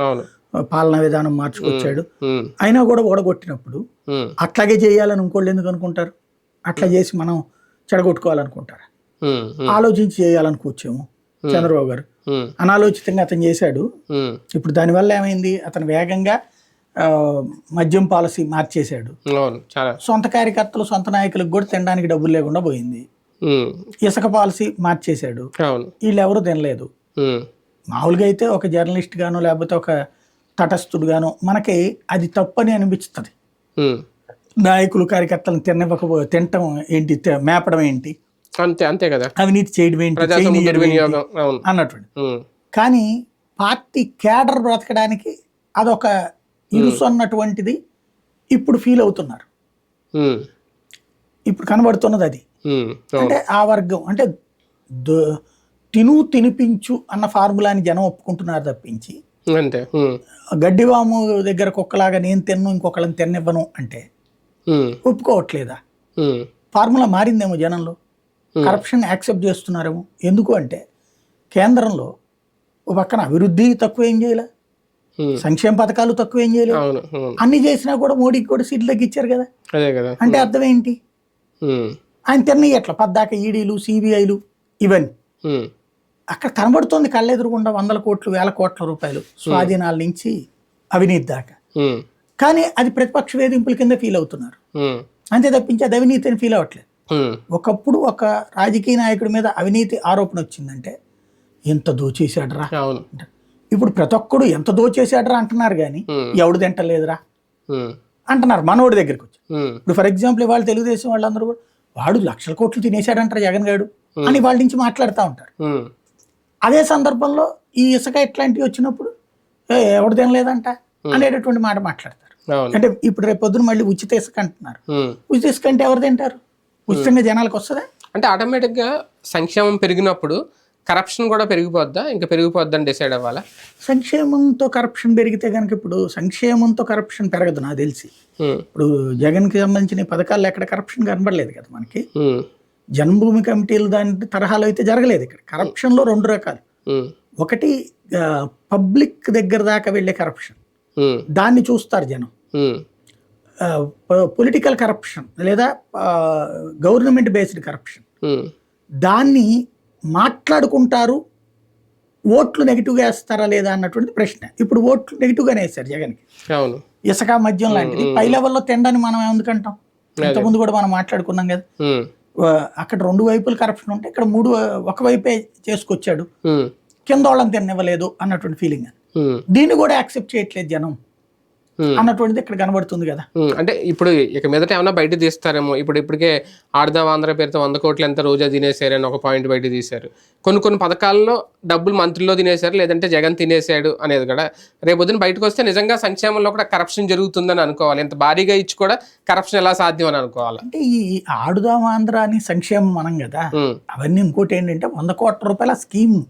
పాలనా విధానం మార్చుకొచ్చాడు. అయినా కూడా ఓడగొట్టినప్పుడు అట్లాగే చేయాలని ఇంకోళ్ళు ఎందుకు అనుకుంటారు? అట్లా చేసి మనం చెడగొట్టుకోవాలనుకుంటారు. ఆలోచించి చేయాలనుకోవచ్చేమో చంద్రబాబు గారు. అనాలోచితంగా అతను చేశాడు. ఇప్పుడు దానివల్ల ఏమైంది, అతను వేగంగా మద్యం పాలసీ మార్చేశాడు. సొంత కార్యకర్తలు సొంత నాయకులకు కూడా తినడానికి డబ్బులు లేకుండా పోయింది. ఇసుక పాలసీ మార్చేశాడు, వీళ్ళు ఎవరు తినలేదు. మామూలుగా అయితే ఒక జర్నలిస్ట్ గానో లేకపోతే ఒక తటస్థుడు గానో మనకి అది తప్పని అనిపిస్తుంది. నాయకులు కార్యకర్తలను తినటం ఏంటి, మేపడం ఏంటి,
అంతే కదా,
అవినీతి చేయడం ఏంటి అన్నటువంటి. కానీ పార్టీ క్యాడర్ బ్రతకడానికి అదొక ఇరుసు అన్నటువంటిది ఇప్పుడు ఫీల్ అవుతున్నారు. ఇప్పుడు కనబడుతున్నది అది. అంటే ఆ వర్గం అంటే తినిపించు అన్న ఫార్ములాని జనం ఒప్పుకుంటున్నారు తప్పించి గడ్డివాము దగ్గర కుక్కలాగా నేను తిన్ను ఇంకొకళ్ళని తిన్నివ్వను అంటే ఒప్పుకోవట్లేదా? ఫార్ములా మారిందేమో జనంలో, కరప్షన్ యాక్సెప్ట్ చేస్తున్నారేమో. ఎందుకు అంటే కేంద్రంలో ఓ పక్కన అభివృద్ధి తక్కువ ఏం చేయలే, సంక్షేమ పథకాలు తక్కువ ఏం చేయలేదు,
అవును అవును
అన్ని చేసినా కూడా మోడీకి కూడా సీట్లు తగ్గించారు కదా.
అదే కదా.
అంటే అర్థం ఏంటి?
ఉమ్,
ఆయన తిన్నయట్ల పద్దాక ఈడీలు సిబిఐలు ఇవన్నీ
ఉమ్,
అక్కడ కనబడుతోంది కళ్ళెదురుగుండా 100 కోట్లు 1000 కోట్ల రూపాయలు స్వాధీనాల నుంచి అవినీతి దాకా.
ఉమ్,
కానీ అది ప్రతిపక్ష వేధింపుల కింద ఫీల్ అవుతున్నారు,
ఉమ్,
అంతే తప్పించి అది అవినీతి అని ఫీల్ అవ్వట్లేదు.
ఉమ్,
ఒకప్పుడు ఒక రాజకీయ నాయకుడి మీద అవినీతి ఆరోపణ వచ్చిందంటే ఎంత దోచేసాడరా
అవును.
అంటారు. ఇప్పుడు ప్రతి ఒక్కడు ఎంత దోచేసాడరా అంటున్నారు కానీ ఎవడు తింటలేదురా
ఉమ్,
అంటున్నారు మనోడి దగ్గరికి వచ్చి.
ఉమ్,
ఇప్పుడు ఫర్ ఎగ్జాంపుల్ ఇవాళ తెలుగుదేశం వాళ్ళందరూ కూడా వాడు 1,00,000 కోట్లు తినేశాడంటారు జగన్ గారు అని వాళ్ళ నుంచి మాట్లాడుతూ ఉంటారు.
ఉమ్,
అదే సందర్భంలో ఈ ఇసుక ఇట్లాంటివి వచ్చినప్పుడు ఎవడు తినలేదంట అనేటటువంటి మాట మాట్లాడతారు.
అవును.
అంటే ఇప్పుడు రేపు పొద్దున మళ్ళీ ఉచిత ఇసుక అంటున్నారు.
ఉమ్.
ఉచిత ఇసుక అంటే ఎవరు తింటారు? ఉచితంగా జనాలకు వస్తుందా?
అంటే ఆటోమేటిక్గా సంక్షేమం పెరిగినప్పుడు కరప్షన్ కూడా పెరిగిపోద్దా, ఇంకా పెరిగిపోద్దని డిసైడ్ అవ్వాలా?
సంక్షేమంతో కరప్షన్ పెరిగితే కనుక ఇప్పుడు సంక్షేమంతో కరప్షన్ పెరగదు నాకు తెలిసి.
ఉమ్,
ఇప్పుడు జగన్కి సంబంధించిన ఈ పథకాల్లో ఎక్కడ కరప్షన్ కనబడలేదు కదా మనకి.
ఉమ్,
జన్మభూమి కమిటీలు దాని తరహాలో అయితే జరగలేదు. ఇక్కడ కరప్షన్లో 2 రకాలు.
ఉమ్,
ఒకటి పబ్లిక్ దగ్గర దాకా వెళ్ళే కరప్షన్,
ఉమ్,
దాన్ని చూస్తారు జనం.
ఉమ్,
పొలిటికల్ కరప్షన్ లేదా గవర్నమెంట్ బేస్డ్ కరప్షన్,
ఉమ్,
దాన్ని మాట్లాడుకుంటారు. ఓట్లు నెగిటివ్గా వేస్తారా లేదా అన్నటువంటి ప్రశ్న. ఇప్పుడు ఓట్లు నెగిటివ్గానే వేస్తారు జగన్కి.
అవును.
ఇసుక మద్యం లాంటిది పై లెవెల్లో తినడానికి మనం ఎందుకంటాం? ఇంతకుముందు కూడా మనం మాట్లాడుకున్నాం కదా.
ఉమ్,
అక్కడ 2 వైపులు కరప్షన్ ఉంటే ఇక్కడ 3 ఒక వైపే చేసుకొచ్చాడు,
ఉమ్,
కింద వాళ్ళని తిననివ్వలేదు అన్నటువంటి ఫీలింగ్.
ఉమ్,
దీన్ని కూడా యాక్సెప్ట్ చేయట్లేదు జనం అన్నటువంటిది ఇక్కడ కనబడుతుంది కదా.
అంటే ఇప్పుడు ఇక మీదట ఏమన్నా బయట తీస్తారేమో. ఇప్పటికే ఆడదాం ఆంధ్ర పేరుతో 100 కోట్లు ఎంత రోజా తినేసారని ఒక పాయింట్ బయట తీశారు. కొన్ని పథకాల్లో డబ్బులు మంత్రుల్లో తినేశారు, లేదంటే జగన్ తినేసాడు అనేది కూడా రేపొద్దున బయటకు వస్తే నిజంగా సంక్షేమంలో కూడా కరప్షన్ జరుగుతుందని అనుకోవాలి. ఇంత భారీగా ఇచ్చి కూడా కరప్షన్ ఎలా సాధ్యం అని అనుకోవాలి.
అంటే ఈ ఆడుదాం ఆంధ్ర అని సంక్షేమం మనం కదా. అవన్నీ ఇంకోటి ఏంటంటే 100 కోట్ల రూపాయల స్కీమ్,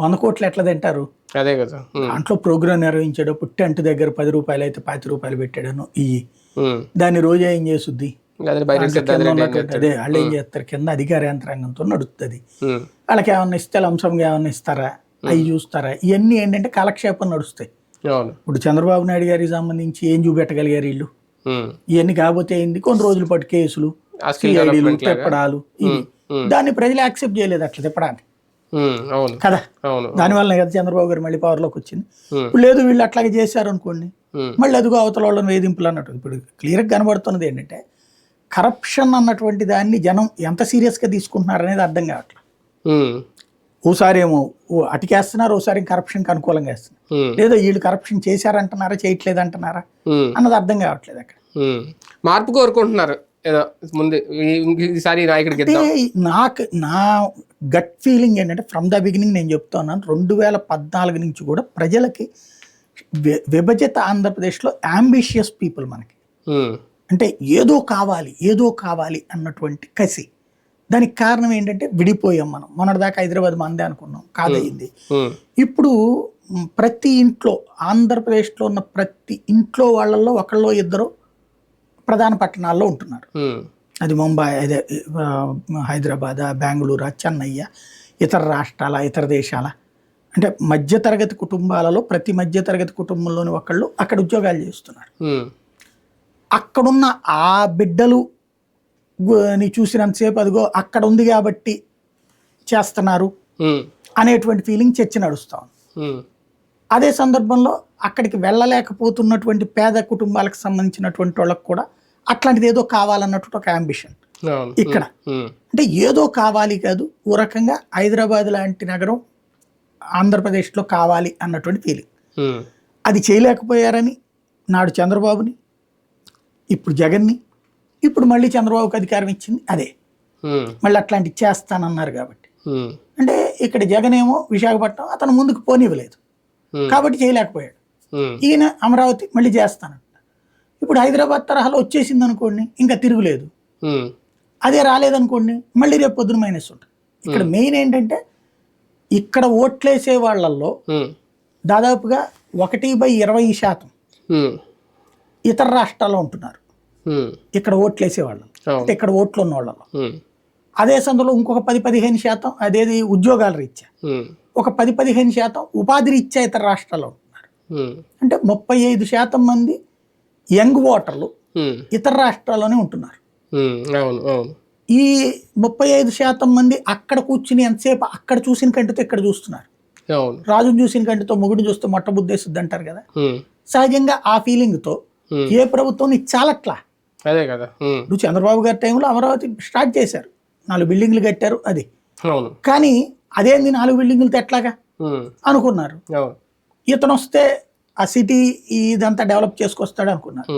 100 కోట్లు ఎట్లా తింటారు?
అదే కదా.
దాంట్లో ప్రోగ్రామ్ నిర్వహించేటప్పుడు టెంట్ దగ్గర 10 రూపాయలు అయితే 50 రూపాయలు పెట్టాడను ఇవి. దాన్ని రోజా ఏం చేస్తుంది? అదే వాళ్ళు ఏం చేస్తారు, కింద అధికార యంత్రాంగంతో నడుస్తుంది. వాళ్ళకి ఏమన్నా ఇస్తే అంశంగా ఏమన్నా ఇస్తారా, అవి చూస్తారా? ఇవన్నీ ఏంటంటే కాలక్షేపం నడుస్తాయి. ఇప్పుడు చంద్రబాబు నాయుడు గారికి సంబంధించి ఏం చూపెట్టగలిగారు వీళ్ళు? ఇవన్నీ కాకపోతే ఏంది, కొన్ని రోజుల పాటు కేసులు, సిఐడీలు, తిప్పడాలు, ఇవి. దాన్ని ప్రజలు యాక్సెప్ట్ చేయలేదు అట్లా తిప్పడానికి కదా. దానివల్ల కదా చంద్రబాబు గారు మళ్ళీ పవర్లోకి వచ్చింది. ఇప్పుడు లేదు వీళ్ళు అట్లాగే చేశారు అనుకోండి, మళ్ళీ అదిగో అవతల వాళ్ళని వేధింపులు అన్నట్టు. ఇప్పుడు క్లియర్గా కనబడుతున్నది ఏంటంటే కరప్షన్ అన్నటువంటి దాన్ని జనం ఎంత సీరియస్గా తీసుకుంటున్నారు అనేది అర్థం కావట్లేదు. ఓసారి ఏమో అటికేస్తున్నారు, ఓసారి కరప్షన్కి అనుకూలంగా వేస్తున్నారు. లేదా వీళ్ళు కరప్షన్ చేశారంటున్నారా చేయట్లేదు అంటున్నారా అన్నది అర్థం కావట్లేదు. అక్కడ
మార్పు కోరుకుంటున్నారు ముందు ఈసారి నాయకుడికి.
నాకు నా గట్ ఫీలింగ్ ఏంటంటే ఫ్రమ్ ద బిగినింగ్ నేను చెప్తున్నాను, 2014 నుంచి కూడా ప్రజలకి విభజిత ఆంధ్రప్రదేశ్లో అంబిషియస్ పీపుల్ మనకి. అంటే ఏదో కావాలి అన్నటువంటి కసి. దానికి కారణం ఏంటంటే విడిపోయాం మనం. మొన్నటిదాకా హైదరాబాద్ మందే అనుకున్నాం, కాదయ్యింది. ఇప్పుడు ప్రతి ఇంట్లో, ఆంధ్రప్రదేశ్లో ఉన్న ప్రతి ఇంట్లో వాళ్ళల్లో ఒకళ్ళో ఇద్దరు ప్రధాన పట్టణాల్లో ఉంటున్నారు. అది ముంబై, అదే హైదరాబాద్, బెంగళూరు, చెన్నయ్య, ఇతర రాష్ట్రాల, ఇతర దేశాల. అంటే మధ్యతరగతి కుటుంబాలలో ప్రతి మధ్యతరగతి కుటుంబంలోని ఒకళ్ళు అక్కడ ఉద్యోగాలు చేస్తున్నారు. అక్కడున్న ఆ బిడ్డలు ని చూసినంతసేపు అదిగో అక్కడ ఉంది కాబట్టి చేస్తున్నారు అనేటువంటి ఫీలింగ్ చర్చ నడుస్తా ఉంది. అదే సందర్భంలో అక్కడికి వెళ్ళలేకపోతున్నటువంటి పేద కుటుంబాలకు సంబంధించినటువంటి వాళ్ళకి కూడా అట్లాంటిది ఏదో కావాలన్నట్టు ఒక అంబిషన్ ఇక్కడ. అంటే ఏదో కావాలి కాదు, ఓ రకంగా హైదరాబాద్ లాంటి నగరం ఆంధ్రప్రదేశ్లో కావాలి అన్నటువంటి ఫీలింగ్. అది చేయలేకపోయారని నాడు చంద్రబాబుని, ఇప్పుడు జగన్ని, ఇప్పుడు మళ్ళీ చంద్రబాబుకి అధికారం ఇచ్చింది అదే. మళ్ళీ అట్లాంటి చేస్తానన్నారు కాబట్టి. అంటే ఇక్కడ జగన్ ఏమో విశాఖపట్నం అతను ముందుకు పోనివ్వలేదు కాబట్టి చేయలేకపోయాడు. ఈయన అమరావతి మళ్ళీ చేస్తానంట. ఇప్పుడు హైదరాబాద్ తరహాలో వచ్చేసింది అనుకోండి, ఇంకా తిరుగులేదు. అదే రాలేదనుకోండి, మళ్ళీ రేపు పొద్దున మైనస్ ఉంటుంది. ఇక్కడ మెయిన్ ఏంటంటే ఇక్కడ ఓట్లేసే వాళ్ళల్లో దాదాపుగా 1/20% ఇతర రాష్ట్రాల్లో ఉంటున్నారు. ఇక్కడ ఓట్లేసే వాళ్ళు అంటే ఇక్కడ ఓట్లు ఉన్న వాళ్ళలో అదే సందులో ఇంకొక 10-15% అదేది ఉద్యోగాల రీత్యా, ఒక 10-15% ఉపాధి రీత్యా ఇతర రాష్ట్రాల్లో ఉంటున్నారు. అంటే 35% మంది యంగ్ ఓటర్లు ఇతర రాష్ట్రాల్లోనే ఉంటున్నారు. ఈ 35% మంది అక్కడ కూర్చుని ఎంతసేపు అక్కడ చూసిన కంటితో ఇక్కడ చూస్తున్నారు. రాజును చూసిన కంటితో మొగుడు చూస్తే మొట్ట బుద్ధేస్తుంది అంటారు కదా. సహజంగా ఆ ఫీలింగ్ తో ఏ ప్రభుత్వం చాలట్లా.
అదే కదా.
ఇప్పుడు చంద్రబాబు గారి టైంలో అమరావతి స్టార్ట్ చేశారు, 4 బిల్డింగ్లు కట్టారు, అది. కానీ అదేంది 4 బిల్డింగ్లతో ఎట్లాగా అనుకున్నారు. ఇతను వస్తే ఆ సిటీ ఇదంతా డెవలప్ చేసుకొస్తాడు అనుకున్నారు.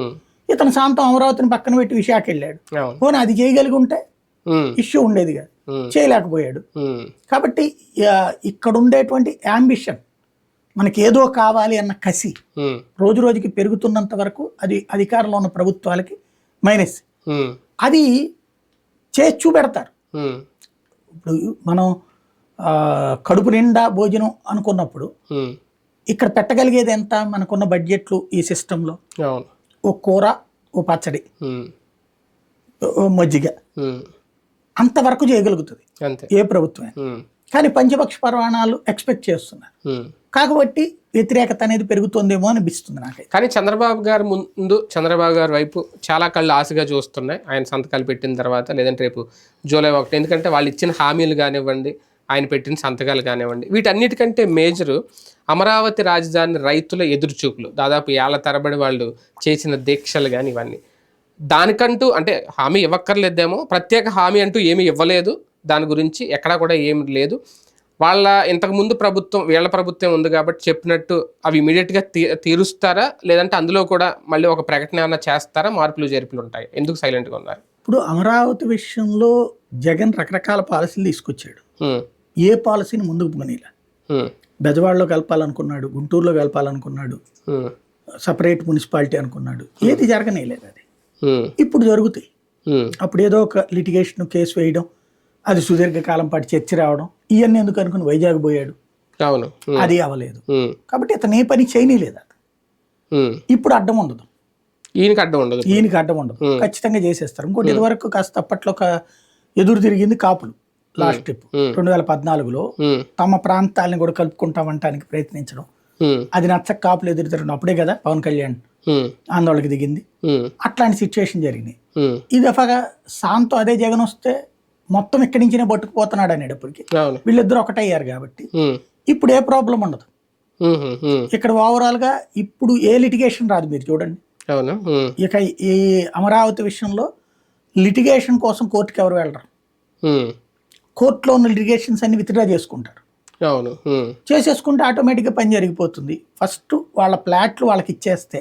ఇతను శాంతం అమరావతిని పక్కన పెట్టి విశాఖ వెళ్ళాడు. పోనీ అది చేయగలిగి ఉంటే ఇష్యూ ఉండేది కాదు, చేయలేకపోయాడు. కాబట్టి ఇక్కడ ఉండేటువంటి యాంబిషన్, మనకి ఏదో కావాలి అన్న కసి రోజు రోజుకి పెరుగుతున్నంత వరకు అది అధికారంలో ఉన్న ప్రభుత్వాలకి మైనస్. అది చేసి చూపెడతారు. ఇప్పుడు మనం కడుపు నిండా భోజనం అనుకున్నప్పుడు ఇక్కడ పెట్టగలిగేది ఎంత, మనకున్న బడ్జెట్లు ఈ సిస్టంలో ఓ కూర, ఓ పచ్చడి, ఓ మజ్జిగ, అంతవరకు చేయగలుగుతుంది ఏ ప్రభుత్వం. కానీ పంచపక్ష ప్రమాణాలు ఎక్స్పెక్ట్ చేస్తున్నారు కాబట్టి వ్యతిరేకత అనేది పెరుగుతుందేమో అనిపిస్తుంది నాకు.
కానీ చంద్రబాబు గారు ముందు, చంద్రబాబు గారి వైపు చాలా కళ్ళు ఆశగా చూస్తున్నాయి ఆయన సంతకాలు పెట్టిన తర్వాత, లేదంటే రేపు జూలై 1. ఎందుకంటే వాళ్ళు ఇచ్చిన హామీలు కానివ్వండి, ఆయన పెట్టిన సంతకాలు కానివ్వండి, వీటన్నిటికంటే మేజరు అమరావతి రాజధాని రైతుల ఎదురుచూపులు. దాదాపు ఏళ్ల తరబడి వాళ్ళు చేసిన దీక్షలు కానీ ఇవన్నీ. దానికంటూ అంటే హామీ ఇవ్వక్కర్లేదేమో, ప్రత్యేక హామీ అంటూ ఏమీ ఇవ్వలేదు, దాని గురించి ఎక్కడా కూడా ఏమి లేదు. వాళ్ళ ఇంతకుముందు ప్రభుత్వం, వీళ్ళ ప్రభుత్వం ఉంది కాబట్టి చెప్పినట్టు అవి ఇమీడియట్గా తీరుస్తారా, లేదంటే అందులో కూడా మళ్ళీ ఒక ప్రకటన ఏమైనా చేస్తారా, మార్పులు చేర్పులు ఉంటాయి? ఎందుకు సైలెంట్గా ఉన్నారు?
ఇప్పుడు అమరావతి విషయంలో జగన్ రకరకాల పాలసీలు తీసుకొచ్చాడు. ఏ పాలసీని ముందుకు పోనీలా. బెజవాడలో కలపాలనుకున్నాడు, గుంటూరులో కలపాలనుకున్నాడు, సపరేట్ మున్సిపాలిటీ అనుకున్నాడు, ఏది జరగనేలేదు. అది ఇప్పుడు జరుగుతాయి. అప్పుడు ఏదో ఒక లిటిగేషన్ కేసు వేయడం, అది సుదీర్ఘకాలం పాటు చర్చ రావడం, ఇవన్నీ ఎందుకు అనుకుని వైజాగ్ పోయాడు, అది అవ్వలేదు. కాబట్టి అతను ఏ పని చేయలేదు. ఇప్పుడు అడ్డం ఉండదు, ఈయనకి అడ్డం ఉండదు, ఖచ్చితంగా చేసేస్తారు. ఇంకోటి ఇదివరకు కాస్త అప్పట్లో ఒక ఎదురు తిరిగింది కాపులు. లాస్ట్ ట్రిప్ 2014లో తమ ప్రాంతాలను కూడా కలుపుకుంటామంటానికి ప్రయత్నించడం, అది నచ్చక కాపులు ఎదురు తిరగడం. అప్పుడే కదా పవన్ కళ్యాణ్ ఆందోళనకి దిగింది. అట్లాంటి సిచ్యువేషన్ జరిగినాయి. ఈ దఫాగా శాంతం అదే జగన్ వస్తే మొత్తం ఇక్కడి నుంచినే పట్టుకుపోతున్నాడు అనేటప్పటికి వీళ్ళిద్దరు ఒకటయ్యారు కాబట్టి ఇప్పుడు ఏ ప్రాబ్లం ఉండదు. ఇక్కడ ఓవరాల్ గా ఇప్పుడు ఏ లిటిగేషన్ రాదు. మీరు చూడండి, ఇక ఈ అమరావతి విషయంలో లిటిగేషన్ కోసం కోర్టుకి ఎవరు వెళ్ళరు. కోర్టులో ఉన్న లిటిగేషన్స్ అన్ని విత్డ్రా చేసుకుంటారు. చేసేసుకుంటే ఆటోమేటిక్గా పని జరిగిపోతుంది. ఫస్ట్ వాళ్ళ ప్లాట్లు వాళ్ళకి ఇచ్చేస్తే,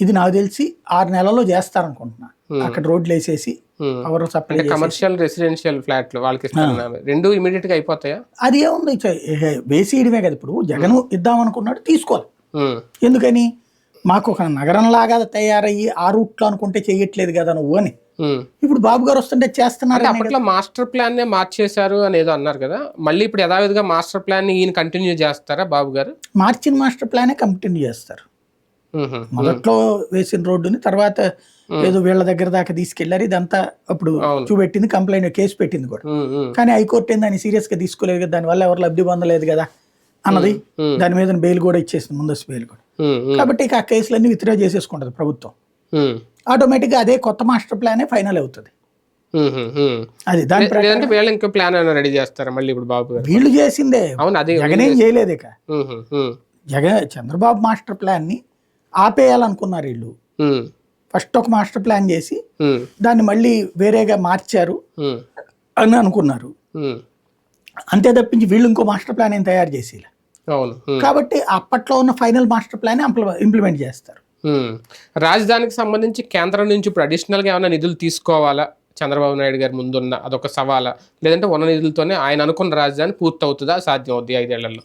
ఇది నాకు తెలిసి 6 నెలల్లో చేస్తారనుకుంటున్నా. అక్కడ రోడ్లు వేసేసి పవర్ సప్లై,
కమర్షియల్ రెసిడెన్షియల్ ఫ్లాట్లు వాళ్ళకి రెండు ఇమీడియట్ గా అయిపోతాయా?
అది ఏముంది, వేసేయడమే కదా. ఇప్పుడు జగన్ ఇద్దాం అనుకున్నాడు, తీసుకోవాలి. ఎందుకని, మాకు ఒక నగరం లాగా తయారయ్యి ఆ రూట్లో అనుకుంటే చెయ్యట్లేదు కదా నువ్వు అని. ఇప్పుడు బాబు గారు వస్తుంటే చేస్తున్నారు.
అప్పట్లో మాస్టర్ ప్లాన్ నే మార్చేశారు అని ఏదో అన్నారు కదా, మళ్ళీ ఇప్పుడు యథావిధిగా మాస్టర్ ప్లాన్ ని ఈయన కంటిన్యూ చేస్తారా బాబు గారు?
మార్చిన మాస్టర్ ప్లానే కంటిన్యూ చేస్తారు. మొదట్లో వేసిన రోడ్డుని తర్వాత ఏదో వీళ్ళ దగ్గర దాకా తీసుకెళ్లారు. ఇదంతా అప్పుడు చూపెట్టింది, కంప్లైంట్ కేసు పెట్టింది కూడా. కానీ హైకోర్టు ఏం దాన్ని సీరియస్ గా తీసుకోలేదు కదా, దాని వల్ల ఎవరు లబ్ధి పొందలేదు కదా అన్నది. దాని మీద బెయిల్ కూడా ఇచ్చేసింది, ముందస్తు బెయిల్ కూడా. కాబట్టి ఇక ఆ కేసులన్నీ విత్డ్రా చేసేసుకుంటది ప్రభుత్వం. ఆటోమేటిక్ గా అదే కొత్త మాస్టర్ ప్లానే ఫైనల్ అవుతుంది. అది దాని
ప్లాన్ రెడీ చేస్తారా మళ్ళీ ఇప్పుడు బాబు గారు?
వీళ్ళు చేసిందే, జగన్ ఏం చేయలేదు. ఇక చంద్రబాబు మాస్టర్ ప్లాన్ ని ఆపేయాలనుకున్నారు వీళ్ళు. ఫస్ట్ ఒక మాస్టర్ ప్లాన్ చేసి దాన్ని మళ్ళీ వేరేగా మార్చారు అని అనుకున్నారు. అంతే తప్పించి వీళ్ళు ఇంకో మాస్టర్ ప్లాన్ ఏం తయారు చేసి, కాబట్టి అప్పట్లో ఉన్న ఫైనల్ మాస్టర్ ప్లాన్ ఇంప్లిమెంట్ చేస్తారు.
రాజధానికి సంబంధించి కేంద్రం నుంచి ఇప్పుడు అడిషనల్ గా ఏమైనా నిధులు తీసుకోవాలా చంద్రబాబు నాయుడు గారి ముందున్న అదొక సవాలా, లేదంటే ఉన్న నిధులతోనే ఆయన అనుకున్న రాజధాని పూర్తి అవుతుందా, సాధ్యం అవుద్ది 5 ఏళ్లలో?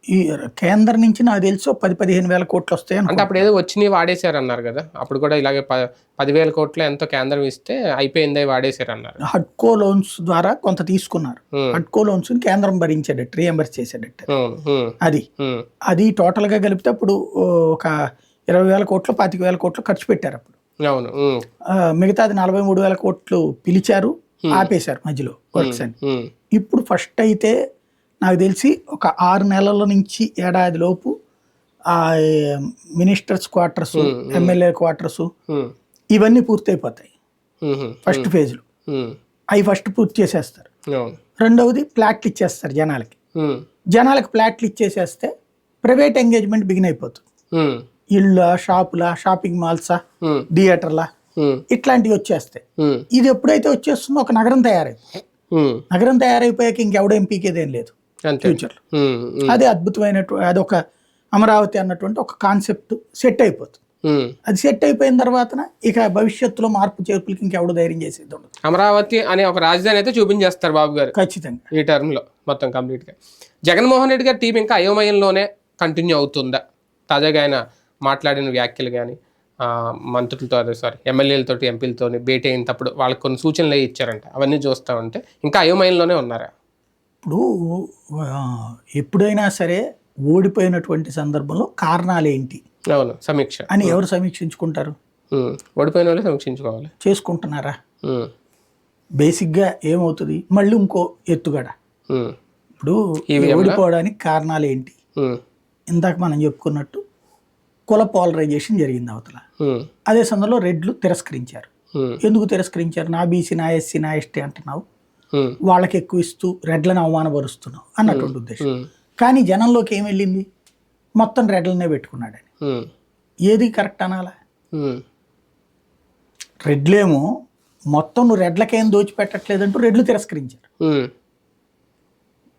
ఈ కేంద్రం నుంచి నాకు తెలుసు 10-15 వేల కోట్లు వస్తాయి
అంటే అప్పుడు ఏదో వచ్చినాయి వాడేశారు అన్నారు కదా, అప్పుడు కూడా ఇలాగే 10,000 కోట్లు ఎంతో కేంద్రం ఇస్తే అయిపోయింది వాడేశారు అన్నారు.
హడ్కో లోన్స్ ద్వారా కొంత తీసుకున్నారు. హడ్కో లోన్స్ కేంద్రం భరించేటట్టు, రీఎంబర్స్ చేసేటట్టు. అది టోటల్ గా కలిపితే అప్పుడు ఒక 20,000 కోట్లు 25,000 కోట్లు ఖర్చు పెట్టారు అప్పుడు. మిగతాది 43,000 కోట్లు పిలిచారు, ఆపేశారు మధ్యలో వర్క్స్ అని. ఇప్పుడు ఫస్ట్ అయితే నాకు తెలిసి ఒక 6 నెలల నుంచి ఏడాది లోపు ఆ మినిస్టర్స్ క్వార్టర్స్, ఎమ్మెల్యే క్వార్టర్స్ ఇవన్నీ పూర్తయిపోతాయి ఫస్ట్ ఫేజ్లో. అవి ఫస్ట్ పూర్తి చేసేస్తారు. రెండవది ప్లాట్లు ఇచ్చేస్తారు జనాలకి ప్లాట్లు ఇచ్చేసేస్తే ప్రైవేట్ ఎంగేజ్మెంట్ బిగిన్ అయిపోతుంది. ఇళ్ళ, షాపుల, షాపింగ్ మాల్సా, థియేటర్లా ఇట్లాంటివి వచ్చేస్తాయి. ఇది ఎప్పుడైతే వచ్చేస్తుందో ఒక నగరం తయారైపోయాక ఇంకెవడ ఎంపీకేదేం లేదు ఫ్యూచర్లో. అదే అద్భుతమైనటువంటి అదొక అమరావతి అన్నటువంటి ఒక కాన్సెప్ట్ సెట్ అయిపోతుంది. అది సెట్ అయిపోయిన తర్వాత ఇక భవిష్యత్తులో మార్పు చేర్పులకి ఇంకెవడు ధైర్యం చేసేది ఉండదు.
అమరావతి అనే ఒక రాజధాని అయితే చూపించేస్తారు బాబు గారు
ఖచ్చితంగా
ఈ టర్మ్లో మొత్తం కంప్లీట్గా. జగన్మోహన్ రెడ్డి గారి టీం ఇంకా అయోమయంలోనే కంటిన్యూ అవుతుందా? తాజాగా ఆయన మాట్లాడిన వ్యాఖ్యలు కానీ మంత్రులతో ఎమ్మెల్యేలతోటి ఎంపీలతో భేటీ అయినప్పుడు వాళ్ళకి కొన్ని సూచనలు ఇచ్చారంట. అవన్నీ చూస్తూ ఉంటే ఇంకా అయోమయంలోనే ఉన్నారా?
ఇప్పుడు ఎప్పుడైనా సరే ఓడిపోయినటువంటి సందర్భంలో కారణాలు ఏంటి
అవును సమీక్ష
అని ఎవరు సమీక్షించుకుంటారు?
ఓడిపోయిన వాళ్ళు సమీక్షించుకోవాలి.
చేసుకుంటున్నారా? బేసిక్గా ఏమవుతుంది, మళ్ళీ ఇంకో ఎత్తుగడ. ఇప్పుడు ఓడిపోవడానికి కారణాలు ఏంటి? ఇందాక మనం చెప్పుకున్నట్టు కుల పోలరైజేషన్ జరిగింది అవతల. అదే సమయంలో రెడ్లు తిరస్కరించారు. ఎందుకు తిరస్కరించారు? నా బీసీ, నా ఎస్సీ, నా ఎస్టీ అంటున్నావు, వాళ్ళకి ఎక్కువ ఇస్తూ రెడ్లను అవమానపరుస్తున్నావు అన్నటువంటి ఉద్దేశం. కానీ జనంలోకి ఏం వెళ్ళింది? మొత్తం రెడ్లనే పెట్టుకున్నాడని. ఏది కరెక్ట్ అనాలా? రెడ్లేమో మొత్తం నువ్వు రెడ్లకేం దోచిపెట్టట్లేదంటూ రెడ్లు తిరస్కరించారు.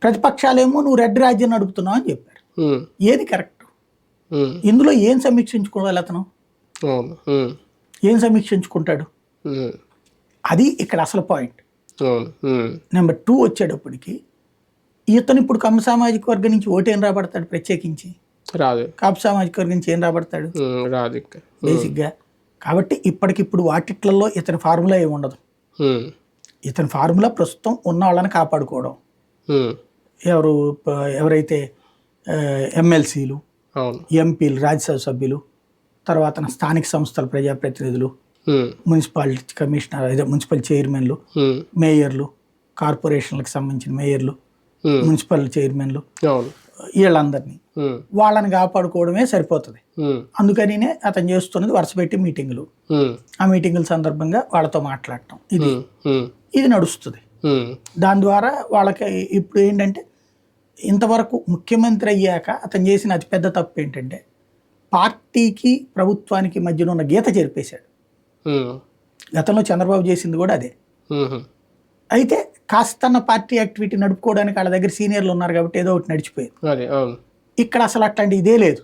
ప్రతిపక్షాలేమో నువ్వు రెడ్డి రాజ్యం నడుపుతున్నావు అని చెప్పారు. ఏది కరెక్ట్? ఇందులో ఏం సమీక్షించుకోవాలి అతను? ఏం సమీక్షించుకుంటాడు? అది ఇక్కడ అసలు పాయింట్. నెంబర్ 2 వచ్చేటప్పటికి ఇతను ఇప్పుడు కమ్మ సామాజిక వర్గం నుంచి ఓటేం రాబడతాడు? ప్రత్యేకించి
రాదు.
కాపు సామాజిక వర్గం నుంచి ఏం రాబడతాడు?
రాదు
బేసిక్గా. కాబట్టి ఇప్పటికిప్పుడు వాటిట్లలో ఇతని ఫార్ములా ఏమి ఉండదు. ఇతని ఫార్ములా ప్రస్తుతం ఉన్న వాళ్ళని కాపాడుకోవడం. ఎవరైతే ఎమ్మెల్సీలు, ఎంపీలు, రాజ్యసభ సభ్యులు, తర్వాత స్థానిక సంస్థల ప్రజాప్రతినిధులు, మున్సిపాలిటీ కమిషనర్, అదే మున్సిపల్ చైర్మన్లు, మేయర్లు, కార్పొరేషన్లకు సంబంధించిన మేయర్లు, మున్సిపల్ చైర్మన్లు, వీళ్ళందరినీ వాళ్ళని కాపాడుకోవడమే సరిపోతుంది. అందుకనినే అతను చేస్తున్నది వరుస పెట్టి మీటింగులు. ఆ మీటింగుల సందర్భంగా వాళ్ళతో మాట్లాడటం, ఇది నడుస్తుంది. దాని ద్వారా వాళ్ళకి ఇప్పుడు ఏంటంటే, ఇంతవరకు ముఖ్యమంత్రి అయ్యాక అతను చేసిన అతిపెద్ద తప్పు ఏంటంటే పార్టీకి ప్రభుత్వానికి మధ్యన ఉన్న గీత చెరిపేశాడు. గతంలో చంద్రబాబు చేసింది కూడా అదే. అయితే కాస్తన్న పార్టీ యాక్టివిటీ నడుపుకోవడానికి వాళ్ళ దగ్గర సీనియర్లు ఉన్నారు కాబట్టి ఏదో ఒకటి నడిచిపోయింది. ఇక్కడ అసలు అట్లాంటి ఇదే లేదు.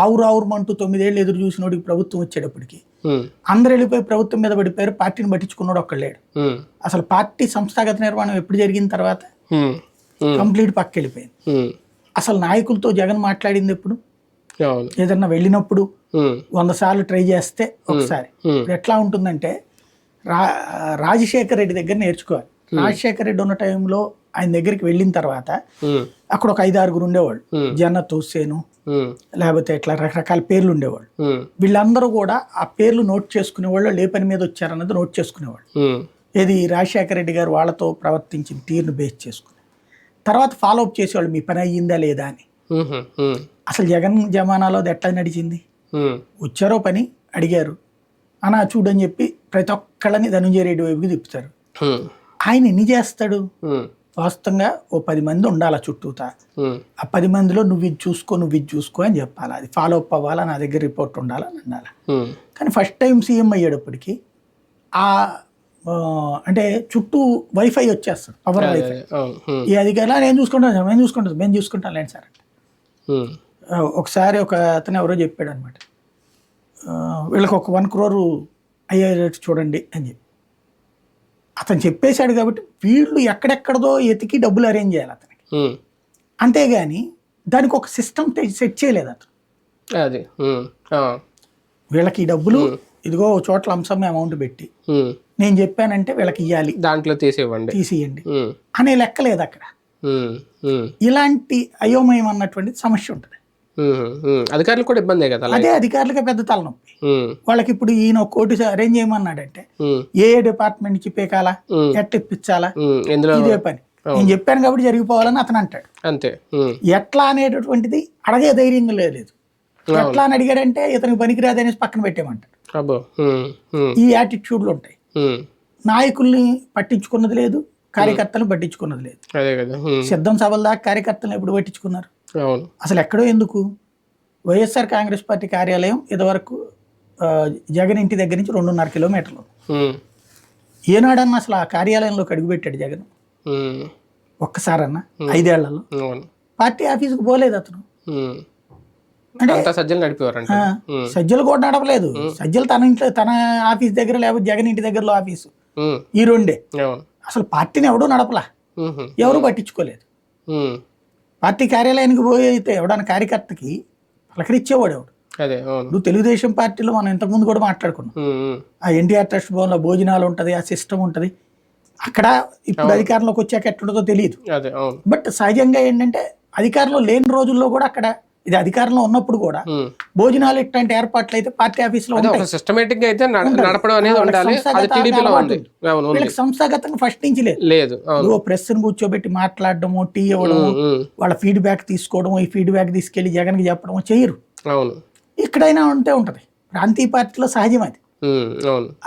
ఆవురావురమంటూ 9 ఏళ్ళు ఎదురు చూసినోడికి ప్రభుత్వం వచ్చేటప్పటికి అందరు వెళ్ళిపోయి ప్రభుత్వం మీద పడిపోయారు. పార్టీని పట్టించుకున్నాడు ఒక్కళ్ళేడు. అసలు పార్టీ సంస్థాగత నిర్మాణం ఎప్పుడు జరిగిన తర్వాత కంప్లీట్ పక్క వెళ్ళిపోయింది. అసలు నాయకులతో జగన్ మాట్లాడింది ఎప్పుడు? ఏదన్నా వెళ్ళినప్పుడు 100 సార్లు ట్రై చేస్తే ఒకసారి. ఎట్లా ఉంటుందంటే రాజశేఖర రెడ్డి దగ్గర నేర్చుకోవాలి. రాజశేఖర రెడ్డి ఉన్న టైంలో ఆయన దగ్గరికి వెళ్ళిన తర్వాత అక్కడ ఒక 5-6 ఉండేవాళ్ళు. జన్నత్ హుస్సేను, లేకపోతే ఇట్లా రకరకాల పేర్లు ఉండేవాళ్ళు. వీళ్ళందరూ కూడా ఆ పేర్లు నోట్ చేసుకునేవాళ్ళు. ఏ పని మీద వచ్చారన్నది నోట్ చేసుకునేవాళ్ళు. ఏది రాజశేఖర రెడ్డి గారు వాళ్ళతో ప్రవర్తించిన తీరును బేస్ చేసుకుని తర్వాత ఫాలో అప్ చేసేవాళ్ళు, మీ పని అయ్యిందా లేదా అని. అసలు జగన్ జమానాలో అది ఎట్లా నడిచింది? వచ్చారో పని అడిగారు అనా చూడని చెప్పి ప్రతి ఒక్కళ్ళని ధనంజయ రెడ్డి వైపుకి తిప్పుతారు. ఆయన ఎన్ని చేస్తాడు? వాస్తవంగా ఓ 10 మంది ఉండాలి చుట్టూతా. ఆ 10 మందిలో నువ్వు ఇది చూసుకో అని చెప్పాలి. అది ఫాలో అప్ అవ్వాలా, నా దగ్గర రిపోర్ట్ ఉండాలని అనాలి. కానీ ఫస్ట్ టైం సీఎం అయ్యేటప్పటికి అంటే చుట్టూ వైఫై వచ్చేస్తాడు, పవర్ వైఫై. ఈ అధికారులు నేను చూసుకుంటాను లేండి సార్. ఒకసారి ఒక అతను ఎవరో చెప్పాడు అనమాట, వీళ్ళకి ఒక 1 crore అయ్యేటట్టు చూడండి అని చెప్పి. అతను చెప్పేశాడు కాబట్టి వీళ్ళు ఎక్కడెక్కడదో ఎతికి డబ్బులు అరేంజ్ చేయాలి అతనికి. అంతేగాని దానికి ఒక సిస్టమ్ సెట్ చేయలేదు అతను. వీళ్ళకి ఈ డబ్బులు ఇదిగో చోట్ల అంశం అమౌంట్ పెట్టి నేను చెప్పానంటే వీళ్ళకి ఇవ్వాలి,
దాంట్లో
తీసేయండి అనే లెక్క లేదు అక్కడ. ఇలాంటి అయోమయం అన్నటువంటి సమస్య ఉంటుంది.
అధికారులు కూడా ఇబ్బందే కదా.
అదే అధికారులకే పెద్ద తలనొప్పి. వాళ్ళకి ఇప్పుడు ఈయన 1 కోటి అరేంజ్ చేయమన్నాడంటే ఏ డిపార్ట్మెంట్ నుంచి పీకాలా, ఎట్ట ఇప్పించాలా, ఇదే పని. నేను చెప్పాను కాబట్టి జరిగిపోవాలని అతను అంటాడు.
అంతే.
ఎట్లా అనేటటువంటిది అడగే ధైర్యంగా లేదు. ఎట్లా అని అడిగాడంటే ఇతనికి పనికిరాదు అనేసి పక్కన పెట్టేమంటాడు. ఈ యాటిట్యూడ్లు ఉంటాయి. నాయకుల్ని పట్టించుకున్నది లేదు, కార్యకర్తలను పట్టించుకున్నది లేదు. సిద్ధం సభల దాకా కార్యకర్తలను ఎప్పుడు పట్టించుకున్నారు అసలు? ఎక్కడో ఎందుకు? వైఎస్ఆర్ కాంగ్రెస్ పార్టీ కార్యాలయం ఇదివరకు జగన్ ఇంటి దగ్గర నుంచి 2.5 కిలోమీటర్లు. ఏనాడన్నా అసలు ఆ కార్యాలయంలోకి అడుగుపెట్టాడు జగన్ ఒక్కసారన్నా 5 ఏళ్లలో? పార్టీ ఆఫీసుకు పోలేదు అతను. అంటే సజ్జలు కూడా నడపలేదు. సజ్జలు తన ఇంట్లో తన ఆఫీస్ దగ్గర, లేకపోతే జగన్ ఇంటి దగ్గరలో ఆఫీసు, ఈ రెండే. అసలు పార్టీని ఎవడూ నడపలా, ఎవరు పట్టించుకోలేదు. పార్టీ కార్యాలయానికి పోయి అయితే ఎవడన్నా కార్యకర్తకి పలకరిచ్చేవాడు ఎవడు? నువ్వు తెలుగుదేశం పార్టీలో మనం ఇంతకుముందు కూడా మాట్లాడుకున్నాం. ఆ ఎన్టీఆర్ ట్రస్ట్ భవన్లో భోజనాలు ఉంటది, ఆ సిస్టమ్ ఉంటది. అక్కడ ఇప్పుడు అధికారంలోకి వచ్చాక ఎట్లుంటుందో తెలియదు. బట్ సహజంగా ఏంటంటే అధికారంలో లేని రోజుల్లో కూడా అక్కడ, ఇది అధికారంలో ఉన్నప్పుడు కూడా భోజనాలు ఇట్లాంటి ఏర్పాట్లు అయితే పార్టీ ఆఫీస్ లో వీళ్ళకి సంస్థాగతంగా ఫస్ట్ నుంచి లేదు. ప్రెస్ ని కూర్చోబెట్టి మాట్లాడడము, టీ ఇవ్వడము, వాళ్ళ ఫీడ్బ్యాక్ తీసుకోవడము, ఈ ఫీడ్బ్యాక్ తీసుకెళ్లి జగన్ కి చెప్పడము చేయరు. ఇక్కడైనా ఉంటే ఉంటది. ప్రాంతీయ పార్టీలో సహజం అది.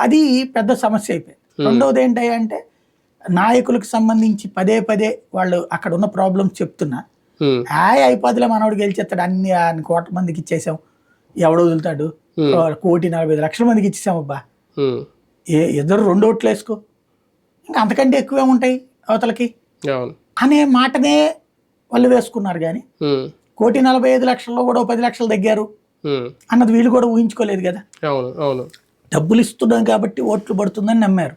అది పెద్ద సమస్య అయిపోయింది. రెండవది ఏంటంటే నాయకులకు సంబంధించి పదే పదే వాళ్ళు అక్కడ ఉన్న ప్రాబ్లమ్స్ చెప్తున్నా, అయిపోతులే మనోడు గెలిచేస్తాడు, అన్ని 1 కోట్ల మందికి ఇచ్చేసాం, ఎవడు వదులుతాడు, 1,45,00,000 మందికి ఇచ్చేసాం, అబ్బా ఇద్దరు 2 ఓట్లు వేసుకో, ఇంకా అంతకంటే ఎక్కువే ఉంటాయి అవతలకి అనే మాటనే వాళ్ళు వేసుకున్నారు. కానీ 1,45,00,000లో కూడా 10 లక్షలు తగ్గారు అన్నది వీళ్ళు కూడా ఊహించుకోలేదు కదా. డబ్బులు ఇస్తున్నాం కాబట్టి ఓట్లు పడుతుందని నమ్మారు.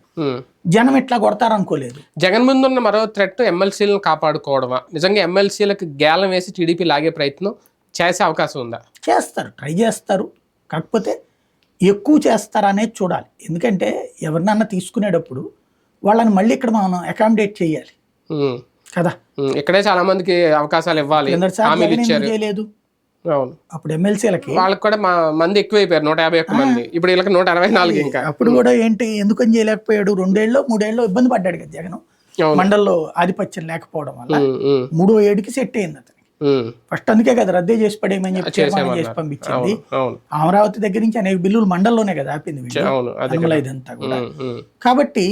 జనం ఎట్లా కొడతారు అనుకోలేదు.
జగన్ ముందు ఉన్న మరో థ్రెట్ ఎమ్మెల్సీలను కాపాడుకోవడమా? నిజంగా ఎమ్మెల్సీలకు గేలం వేసి టీడీపీ లాగే ప్రయత్నం చేసే అవకాశం ఉందా?
చేస్తారు, ట్రై చేస్తారు. కాకపోతే ఎక్కువ చేస్తారా అనేది చూడాలి. ఎందుకంటే ఎవరినన్నా తీసుకునేటప్పుడు వాళ్ళని మళ్ళీ ఇక్కడ మనం అకామిడేట్ చేయాలి కదా.
ఇక్కడే చాలా మందికి అవకాశాలు ఇవ్వాలి.
చేయలేదు అప్పుడు ఎమ్మెల్సీలకి,
వాళ్ళకి కూడా మంది ఎక్కువైపోయారు, 151 మంది. ఇప్పుడు వీళ్ళకి 164. ఇంకా
అప్పుడు కూడా ఏంటి, ఎందుకని చేయలేకపోయాడు? 2 ఏళ్ళు 3 ఏళ్ళు ఇబ్బంది పడ్డాడు కదా జగన్. మండల్లో ఆధిపత్యం లేకపోవడం వల్ల 3వ ఏడుకి సెట్ అయింది అతనికి. ఫస్ట్ అందుకే కదా రద్దే చేసి పడేయమని చెప్పి చేసి పంపించింది. అమరావతి దగ్గర నుంచి అనేక బిల్లులు మండల్లోనే కదా ఆపింది ఇదంతా కూడా. కాబట్టి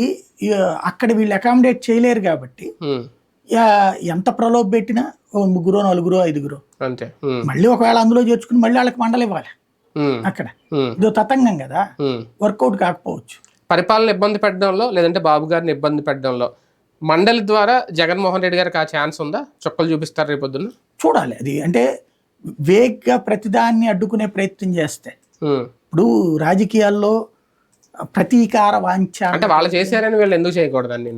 అక్కడ వీళ్ళు అకామిడేట్ చేయలేరు. కాబట్టి ఎంత ప్రలోభ పెట్టినా 3, 4, 5
అంతే.
మళ్ళీ ఒకవేళ అందులో చేర్చుకుని మళ్ళీ వాళ్ళకి మండలి ఇవ్వాలి. అక్కడ ఇదో తతంగం కదా, వర్కౌట్ కాకపోవచ్చు.
పరిపాలన ఇబ్బంది పెట్టడంలో, లేదంటే బాబు గారిని ఇబ్బంది పెట్టడంలో మండలి ద్వారా జగన్మోహన్ రెడ్డి గారికి ఆ ఛాన్స్ ఉందా? చుక్కలు చూపిస్తారు రేపొద్దున? చూడాలి. అది అంటే వేగ్గా ప్రతిదాన్ని అడ్డుకునే ప్రయత్నం చేస్తే, ఇప్పుడు రాజకీయాల్లో ప్రతీకార వాంఛ అంటే వాళ్ళు చేశారని వీళ్ళు ఎందుకు చేయకూడదండి?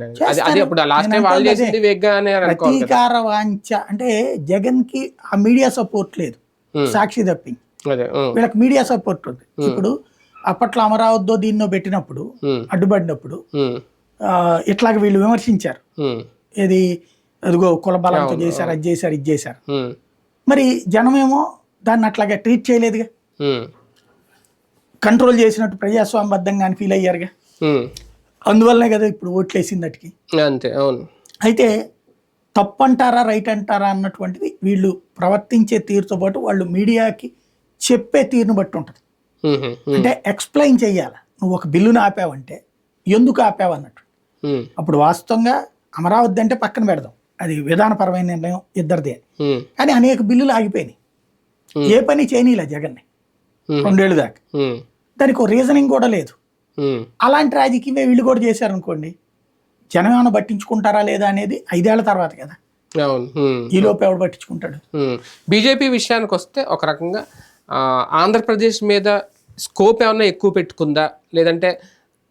ప్రతీకార వాంఛ అంటే జగన్ కి ఆ మీడియా సపోర్ట్ లేదు, సాక్షి తప్పింది. వీళ్ళకి మీడియా సపోర్ట్ ఉంది. ఇప్పుడు అప్పట్లో అమరావతిలో దీన్నో పెట్టినప్పుడు, అడ్డుపడినప్పుడు ఇట్లాగ వీళ్ళు విమర్శించారు. ఇది అదిగో కుల బలంతో చేశారు, అది చేశారు, ఇది చేశారు. మరి జనమేమో దాన్ని అట్లాగే ట్రీట్ చేయలేదుగా, కంట్రోల్ చేసినట్టు ప్రజాస్వామ్యబద్ధంగా ఫీల్ అయ్యారుగా. అందువల్లనే కదా ఇప్పుడు ఓట్లు వేసింది అటుకి.
అంతే. అవును.
అయితే తప్పు అంటారా రైట్ అంటారా అన్నటువంటిది వీళ్ళు ప్రవర్తించే తీరుతో పాటు వాళ్ళు మీడియాకి చెప్పే తీరును బట్టి ఉంటుంది. అంటే ఎక్స్ప్లెయిన్ చెయ్యాలి. నువ్వు ఒక బిల్లును ఆపావంటే ఎందుకు ఆపావు అన్నట్టు. అప్పుడు వాస్తవంగా అమరావతి అంటే పక్కన పెడదాం, అది విధానపరమైన నిర్ణయం ఇద్దరిదే. కానీ అనేక బిల్లులు ఆగిపోయినాయి. ఏ పని చేయనీలే జగన్ని 2 ఏళ్ళు దాకా. దానికి ఒక రీజనింగ్ కూడా లేదు. అలాంటి రాజకీయమే వీళ్ళు కూడా చేశారనుకోండి, జనం ఏమైనా పట్టించుకుంటారా లేదా అనేది 5 ఏళ్ల తర్వాత కదా. ఈ లోపు ఎవడు పట్టించుకుంటాడు?
బీజేపీ విషయానికి వస్తే ఒక రకంగా ఆంధ్రప్రదేశ్ మీద స్కోప్ ఏమన్నా ఎక్కువ పెట్టుకుందా, లేదంటే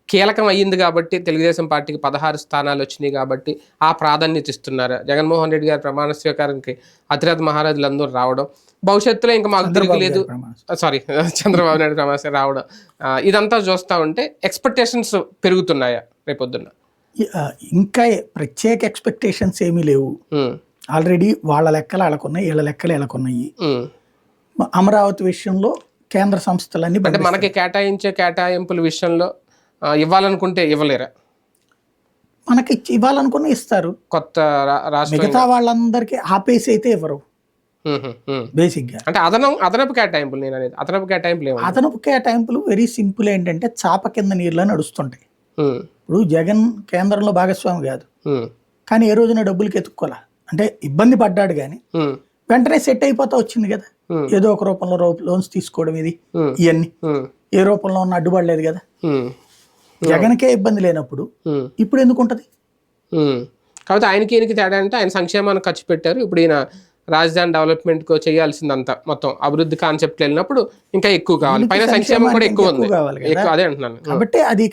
కీలకం అయ్యింది కాబట్టి తెలుగుదేశం పార్టీకి 16 స్థానాలు వచ్చినాయి కాబట్టి ఆ ప్రాధాన్యత ఇస్తున్నారు? జగన్మోహన్ రెడ్డి గారి ప్రమాణ స్వీకారానికి అతిరథ మహారాజులు అందరూ రావడం, భవిష్యత్తులో ఇంకా మాకు తిరుగులేదు, చంద్రబాబు నాయుడు ప్రమాణ రావడం, ఇదంతా చూస్తూ ఉంటే ఎక్స్పెక్టేషన్స్ పెరుగుతున్నాయా రేపొద్దున్న?
ఇంకా ప్రత్యేక ఎక్స్పెక్టేషన్స్ ఏమీ లేవు. ఆల్రెడీ వాళ్ళ లెక్కలు వాళ్ళకున్నాయి, వీళ్ళ లెక్కలు వీళ్ళకున్నాయి. అమరావతి విషయంలో కేంద్ర సంస్థలన్నీ
అంటే మనకి కేటాయించే కేటాయింపుల విషయంలో ఇవ్వాలనుకుంటే ఇవ్వలేరా?
మనకి ఇవ్వాలనుకుని ఇస్తారు.
కొత్త రాష్ట్రం
మిగతా వాళ్ళందరికీ ఆపేసి అయితే ఇవ్వరు బేసిక్ గా.
అంటే అదనపు కేటాయింపులు, నేను అనేది అదనపు కేటాయింపులు
అదనపు కేటాయింపులు వెరీ సింపుల్. ఏంటంటే చాప కింద నీళ్ళని నడుస్తుంటాయి. ఇప్పుడు జగన్ కేంద్రంలో భాగస్వామి కాదు, కానీ ఏ రోజున డబ్బులకి ఎత్తుక్కోలే. అంటే ఇబ్బంది పడ్డాడు కానీ వెంటనే సెట్ అయిపోతా వచ్చింది కదా. ఏదో ఒక రూపంలో లోన్స్ తీసుకోవడం, ఇది ఇవన్నీ ఏ రూపంలో ఉన్న అడ్డుపడలేదు కదా. జగన్కే ఇబ్బంది లేనప్పుడు ఇప్పుడు ఎందుకు ఉంటది?
కాబట్టి ఈయనకి తేడా అంటే ఆయన సంక్షేమానికి ఖర్చు పెట్టారు. ఇప్పుడు ఈయన రాజధాని డెవలప్మెంట్ కు చేయాల్సిందంతా మొత్తం అభివృద్ధి కాన్సెప్ట్ వెళ్ళినప్పుడు ఇంకా ఎక్కువ కావాలి, పైన సంక్షేమం కూడా ఎక్కువ ఉంది, అదే అంటున్నాను.
కాబట్టి అది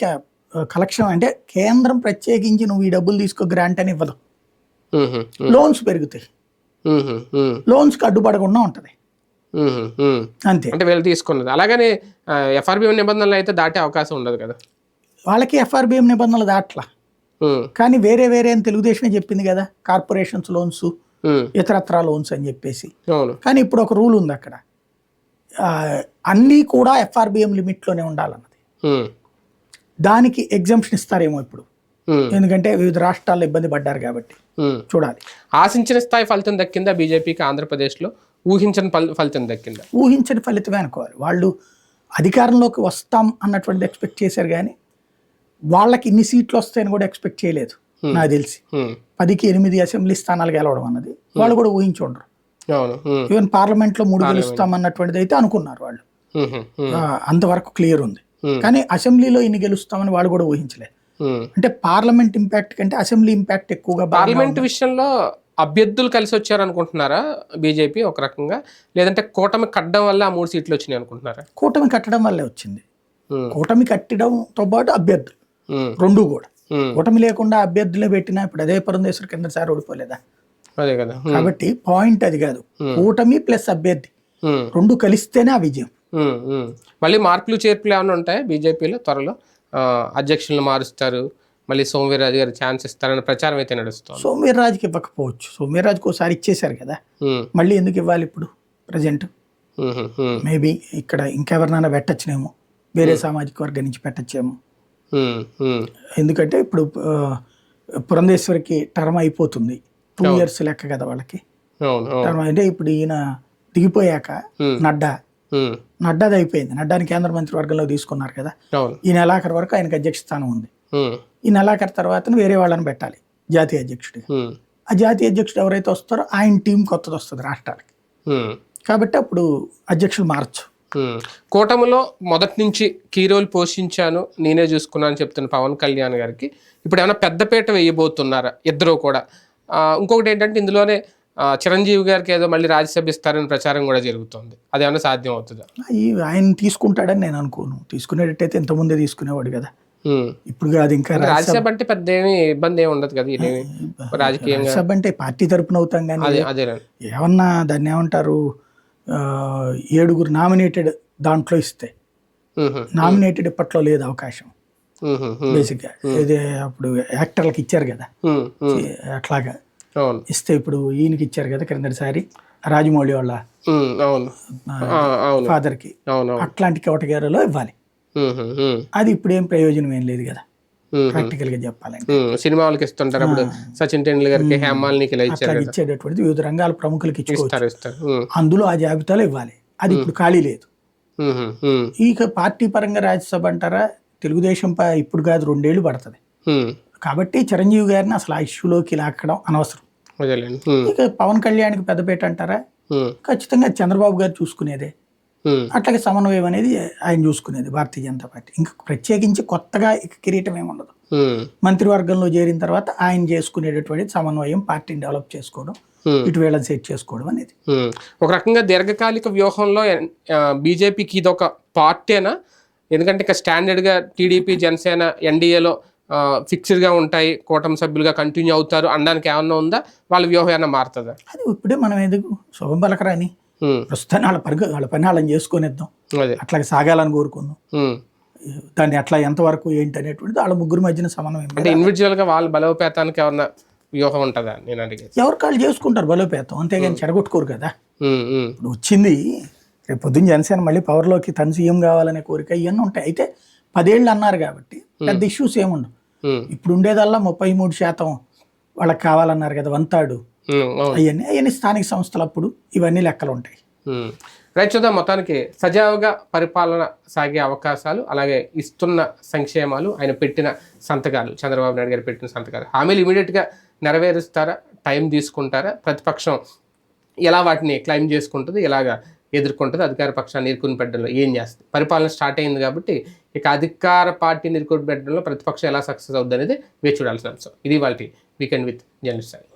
కలెక్షన్. అంటే కేంద్రం ప్రత్యేకించి నువ్వు ఈ డబ్బులు తీసుకో గ్రాంట్ అని ఇవ్వదు. లోన్స్ పెరుగుతాయి, లోన్స్ కి అడ్డుపడకుండా ఉంటది అంతే.
అంటే వీళ్ళు తీసుకున్నది అలాగనే ఎఫ్ఆర్బిఎం నిబంధనలు అయితే దాటే అవకాశం ఉండదు కదా.
వాళ్ళకి ఎఫ్ఆర్బిఎం నిబంధనలు దాట్లా, కానీ వేరే అని తెలుగుదేశమే చెప్పింది కదా, కార్పొరేషన్స్ లోన్స్, ఇతరత్రా లోన్స్ అని చెప్పేసి. కానీ ఇప్పుడు ఒక రూల్ ఉంది అక్కడ, అన్నీ కూడా ఎఫ్ఆర్బిఎం లిమిట్ లోనే ఉండాలన్నది. దానికి ఎగ్జంప్షన్ ఇస్తారేమో ఇప్పుడు, ఎందుకంటే వివిధ రాష్ట్రాల్లో ఇబ్బంది పడ్డారు కాబట్టి. చూడాలి.
ఆశించిన స్థాయి ఫలితం దక్కిందా బీజేపీకి ఆంధ్రప్రదేశ్లో? ఊహించని ఫలితం దక్కిందా?
ఊహించని ఫలితమే అనుకోవాలి. వాళ్ళు అధికారంలోకి వస్తాం అన్నటువంటిది ఎక్స్పెక్ట్ చేశారు, కానీ వాళ్ళకి ఇన్ని సీట్లు వస్తాయని కూడా ఎక్స్పెక్ట్ చేయలేదు. నాకు తెలిసి 10కి 8 అసెంబ్లీ స్థానాలు గెలవడం అన్నది వాళ్ళు కూడా ఊహించి ఉండరు. ఈవెన్ పార్లమెంట్ లో 3 గెలుస్తాం అన్నటువంటిది అయితే అనుకున్నారు వాళ్ళు, అంతవరకు క్లియర్ ఉంది. కానీ అసెంబ్లీలో ఇన్ని గెలుస్తామని వాళ్ళు కూడా ఊహించలేదు. అంటే పార్లమెంట్ ఇంపాక్ట్ కంటే అసెంబ్లీ ఇంపాక్ట్ ఎక్కువగా.
పార్లమెంట్ విషయంలో అభ్యర్థులు కలిసి వచ్చారు అనుకుంటున్నారా బీజేపీ ఒక రకంగా, లేదంటే కూటమి కట్టడం వల్ల ఆ 3 సీట్లు వచ్చినాయి అనుకుంటున్నారా?
కూటమి కట్టడం వల్లే వచ్చింది. కూటమి కట్టడంతో పాటు అభ్యర్థులు రెండు కూడా. కూటమి లేకుండా అభ్యర్థులే పెట్టినా ఇప్పుడు అదే పురంధేశ్వరి కిందసారి ఓడిపోలేదా?
అదే కదా.
కాబట్టి పాయింట్ అది కాదు, కూటమి ప్లస్ అభ్యర్థి రెండు కలిస్తేనే ఆ విజయం.
మళ్ళీ మార్పులు చేర్పులు ఏమైనా ఉంటాయి బీజేపీలో? త్వరలో అధ్యక్షులను మారుస్తారు, మళ్ళీ సోమవీర్రాజు గారు ఛాన్స్ ఇస్తారని ప్రచారం అయితే నడుస్తుంది.
సోమవీర్రాజుకి ఇవ్వకపోవచ్చు, సోమవీర్రాజుకి ఒకసారి ఇచ్చేశారు కదా, మళ్ళీ ఎందుకు ఇవ్వాలి ఇప్పుడు ప్రజెంట్? మేబీ ఇక్కడ ఇంకెవరినైనా పెట్టచ్చునేమో, వేరే సామాజిక వర్గం నుంచి పెట్టచ్చేమో. ఎందుకంటే ఇప్పుడు పురంధేశ్వరికి టర్మ్ అయిపోతుంది, 2 years లెక్క కదా వాళ్ళకి టర్మ్. అంటే ఇప్పుడు ఈయన దిగిపోయాక నడ్డాది అయిపోయింది, నడ్డాని కేంద్ర మంత్రి వర్గంలో తీసుకున్నారు కదా. ఈ నెలాఖరు వరకు ఆయనకు అధ్యక్ష స్థానం ఉంది. ఈ నెలాఖరు తర్వాత వేరే వాళ్ళని పెట్టాలి జాతీయ అధ్యక్షుడిగా. ఆ జాతీయ అధ్యక్షుడు ఎవరైతే వస్తారో ఆయన టీం కొత్తది వస్తుంది రాష్ట్రాలకి. కాబట్టి అప్పుడు అధ్యక్షులు మారచ్చు.
కూటమిలో మొదటి నుంచి కీ రోల్ పోషించాను, నేనే చూసుకున్నాను చెప్తున్న పవన్ కళ్యాణ్ గారికి ఇప్పుడు ఏమైనా పెద్దపీట వేయబోతున్నారా ఇద్దరు కూడా? ఇంకొకటి ఏంటంటే ఇందులోనే చిరంజీవి గారికి ఏదో మళ్ళీ రాజ్యసభ ఇస్తారని ప్రచారం కూడా జరుగుతుంది, అదేమన్నా సాధ్యం అవుతుందా?
ఆయన తీసుకుంటాడని నేను అనుకోను. తీసుకునేటట్టయితే ఇంతకుముందే తీసుకునేవాడు కదా, ఇప్పుడు కాదు. ఇంకా
రాజ్యసభ అంటే పెద్ద ఏమి ఇబ్బంది ఏమి ఉండదు కదా రాజకీయంగా.
రాజ్యసభ అంటే పార్టీ తరపున అవుతాం కానీ ఏమన్నా దాన్ని ఏమంటారు, 7 నామినేటెడ్ దాంట్లో ఇస్తే, నామినేటెడ్ ఇప్పట్లో లేదు అవకాశం బేసిక్గా. ఇది అప్పుడు యాక్టర్లకు ఇచ్చారు కదా, అట్లాగా ఇస్తే ఇప్పుడు ఈయనకి ఇచ్చారు కదా క్రిందటిసారి రాజమౌళి వాళ్ళ ఫాదర్ కి, అట్లాంటి కేటగిరీలో ఇవ్వాలి. అది ఇప్పుడు ఏం ప్రయోజనం ఏం లేదు కదా ప్రాక్టికల్ గా చెప్పాలంటే.
సినిమా వాళ్ళకి ఇస్తుంటారు, అప్పుడు సచిన్ టెండూల్కర్ కి, హేమాలినికి
ఇచ్చేటటువంటిది వివిధ రంగాల ప్రముఖులకి ఇచ్చుకోవచ్చు, అందులో ఆ జాబితాలో ఇవ్వాలి. అది ఇప్పుడు ఖాళీ లేదు. ఇక పార్టీ పరంగా రాజ్యసభ అంటారా, తెలుగుదేశం ఇప్పుడు కాదు 2 ఏళ్ళు పడుతుంది. కాబట్టి చిరంజీవి గారిని అసలు ఆ ఇష్యూలోకి లాక్కడం అనవసరం. ఇక పవన్ కళ్యాణ్కి పెద్దపేట అంటారా, ఖచ్చితంగా చంద్రబాబు గారు చూసుకునేదే. అట్లాగే సమన్వయం అనేది ఆయన చూసుకునేది భారతీయ జనతా పార్టీ. ఇంకా ప్రత్యేకించి కొత్తగా ఇక కిరీటం ఏమి ఉండదు. మంత్రివర్గంలో చేరిన తర్వాత ఆయన చేసుకునేటటువంటి సమన్వయం, పార్టీని డెవలప్ చేసుకోవడం, ఇటు వేళ సెట్ చేసుకోవడం అనేది.
ఒక రకంగా దీర్ఘకాలిక వ్యూహంలో బీజేపీకి ఇది ఒక పార్టీనా? ఎందుకంటే ఇక స్టాండర్డ్గా టీడీపీ, జనసేన ఎన్డీఏలో ఫిక్స్డ్గా ఉంటాయి, కూటమి సభ్యులుగా కంటిన్యూ అవుతారు అనడానికి ఏమన్నా ఉందా? వాళ్ళ వ్యూహం ఏమైనా మారుతుందా?
అది ఇప్పుడే మనం ఎందుకు శుభం పలకరాని, ప్రస్తుతాన్ని వాళ్ళ పని వాళ్ళని చేసుకునేద్దాం, అట్లాగే సాగాలని కోరుకుందాం. దాన్ని అట్లా ఎంతవరకు ఏంటి అనేటువంటిది వాళ్ళ ముగ్గురు మధ్యన సమన్వయం.
అంటే ఇండివిజువల్ గా వాళ్ళ బలోపేతానికి ఏమన్నా వ్యూహం ఉంటుందా? నేను అడిగేది
ఎవరు కాళ్ళు చేసుకుంటారు బలోపేతం, అంతేగాని చెడగొట్టుకోరు కదా. ఇప్పుడు వచ్చింది రేపు పొద్దున్న జనసేన మళ్ళీ పవర్లోకి తను సీఎం కావాలనే కోరిక ఇవన్నీ ఉంటాయి. అయితే 10 ఏళ్ళు అన్నారు కాబట్టి పెద్ద ఇష్యూస్ ఏముండవు. ఇప్పుడు ఉండేదల్లా 33% వాళ్ళకి కావాలన్నారు కదా, వంతాడు అవన్నీ స్థానిక సంస్థలు, అప్పుడు ఇవన్నీ లెక్కలు ఉంటాయి.
రైట్, చూద్దాం. మొత్తానికి సజావుగా పరిపాలన సాగే అవకాశాలు, అలాగే ఇస్తున్న సంక్షేమాలు, ఆయన పెట్టిన సంతకాలు, చంద్రబాబు నాయుడు గారు పెట్టిన సంతకాలు, హామీలు ఇమీడియట్గా నెరవేరుస్తారా, టైం తీసుకుంటారా, ప్రతిపక్షం ఎలా వాటిని క్లైమ్ చేసుకుంటుంది, ఎలాగా ఎదుర్కొంటుంది, అధికార పక్షాన్ని ఇరుకుని పెట్టడంలో ఏం చేస్తుంది, పరిపాలన స్టార్ట్ అయింది కాబట్టి ఇక అధికార పార్టీని ఇరుకుని పెట్టడంలో ప్రతిపక్షం ఎలా సక్సెస్ అవుతుంది అనేది వేచి చూడాల్సిన అంశం. ఇది వాళ్ళ వీకెండ్ విత్ జర్నలిస్ట్ సాయి.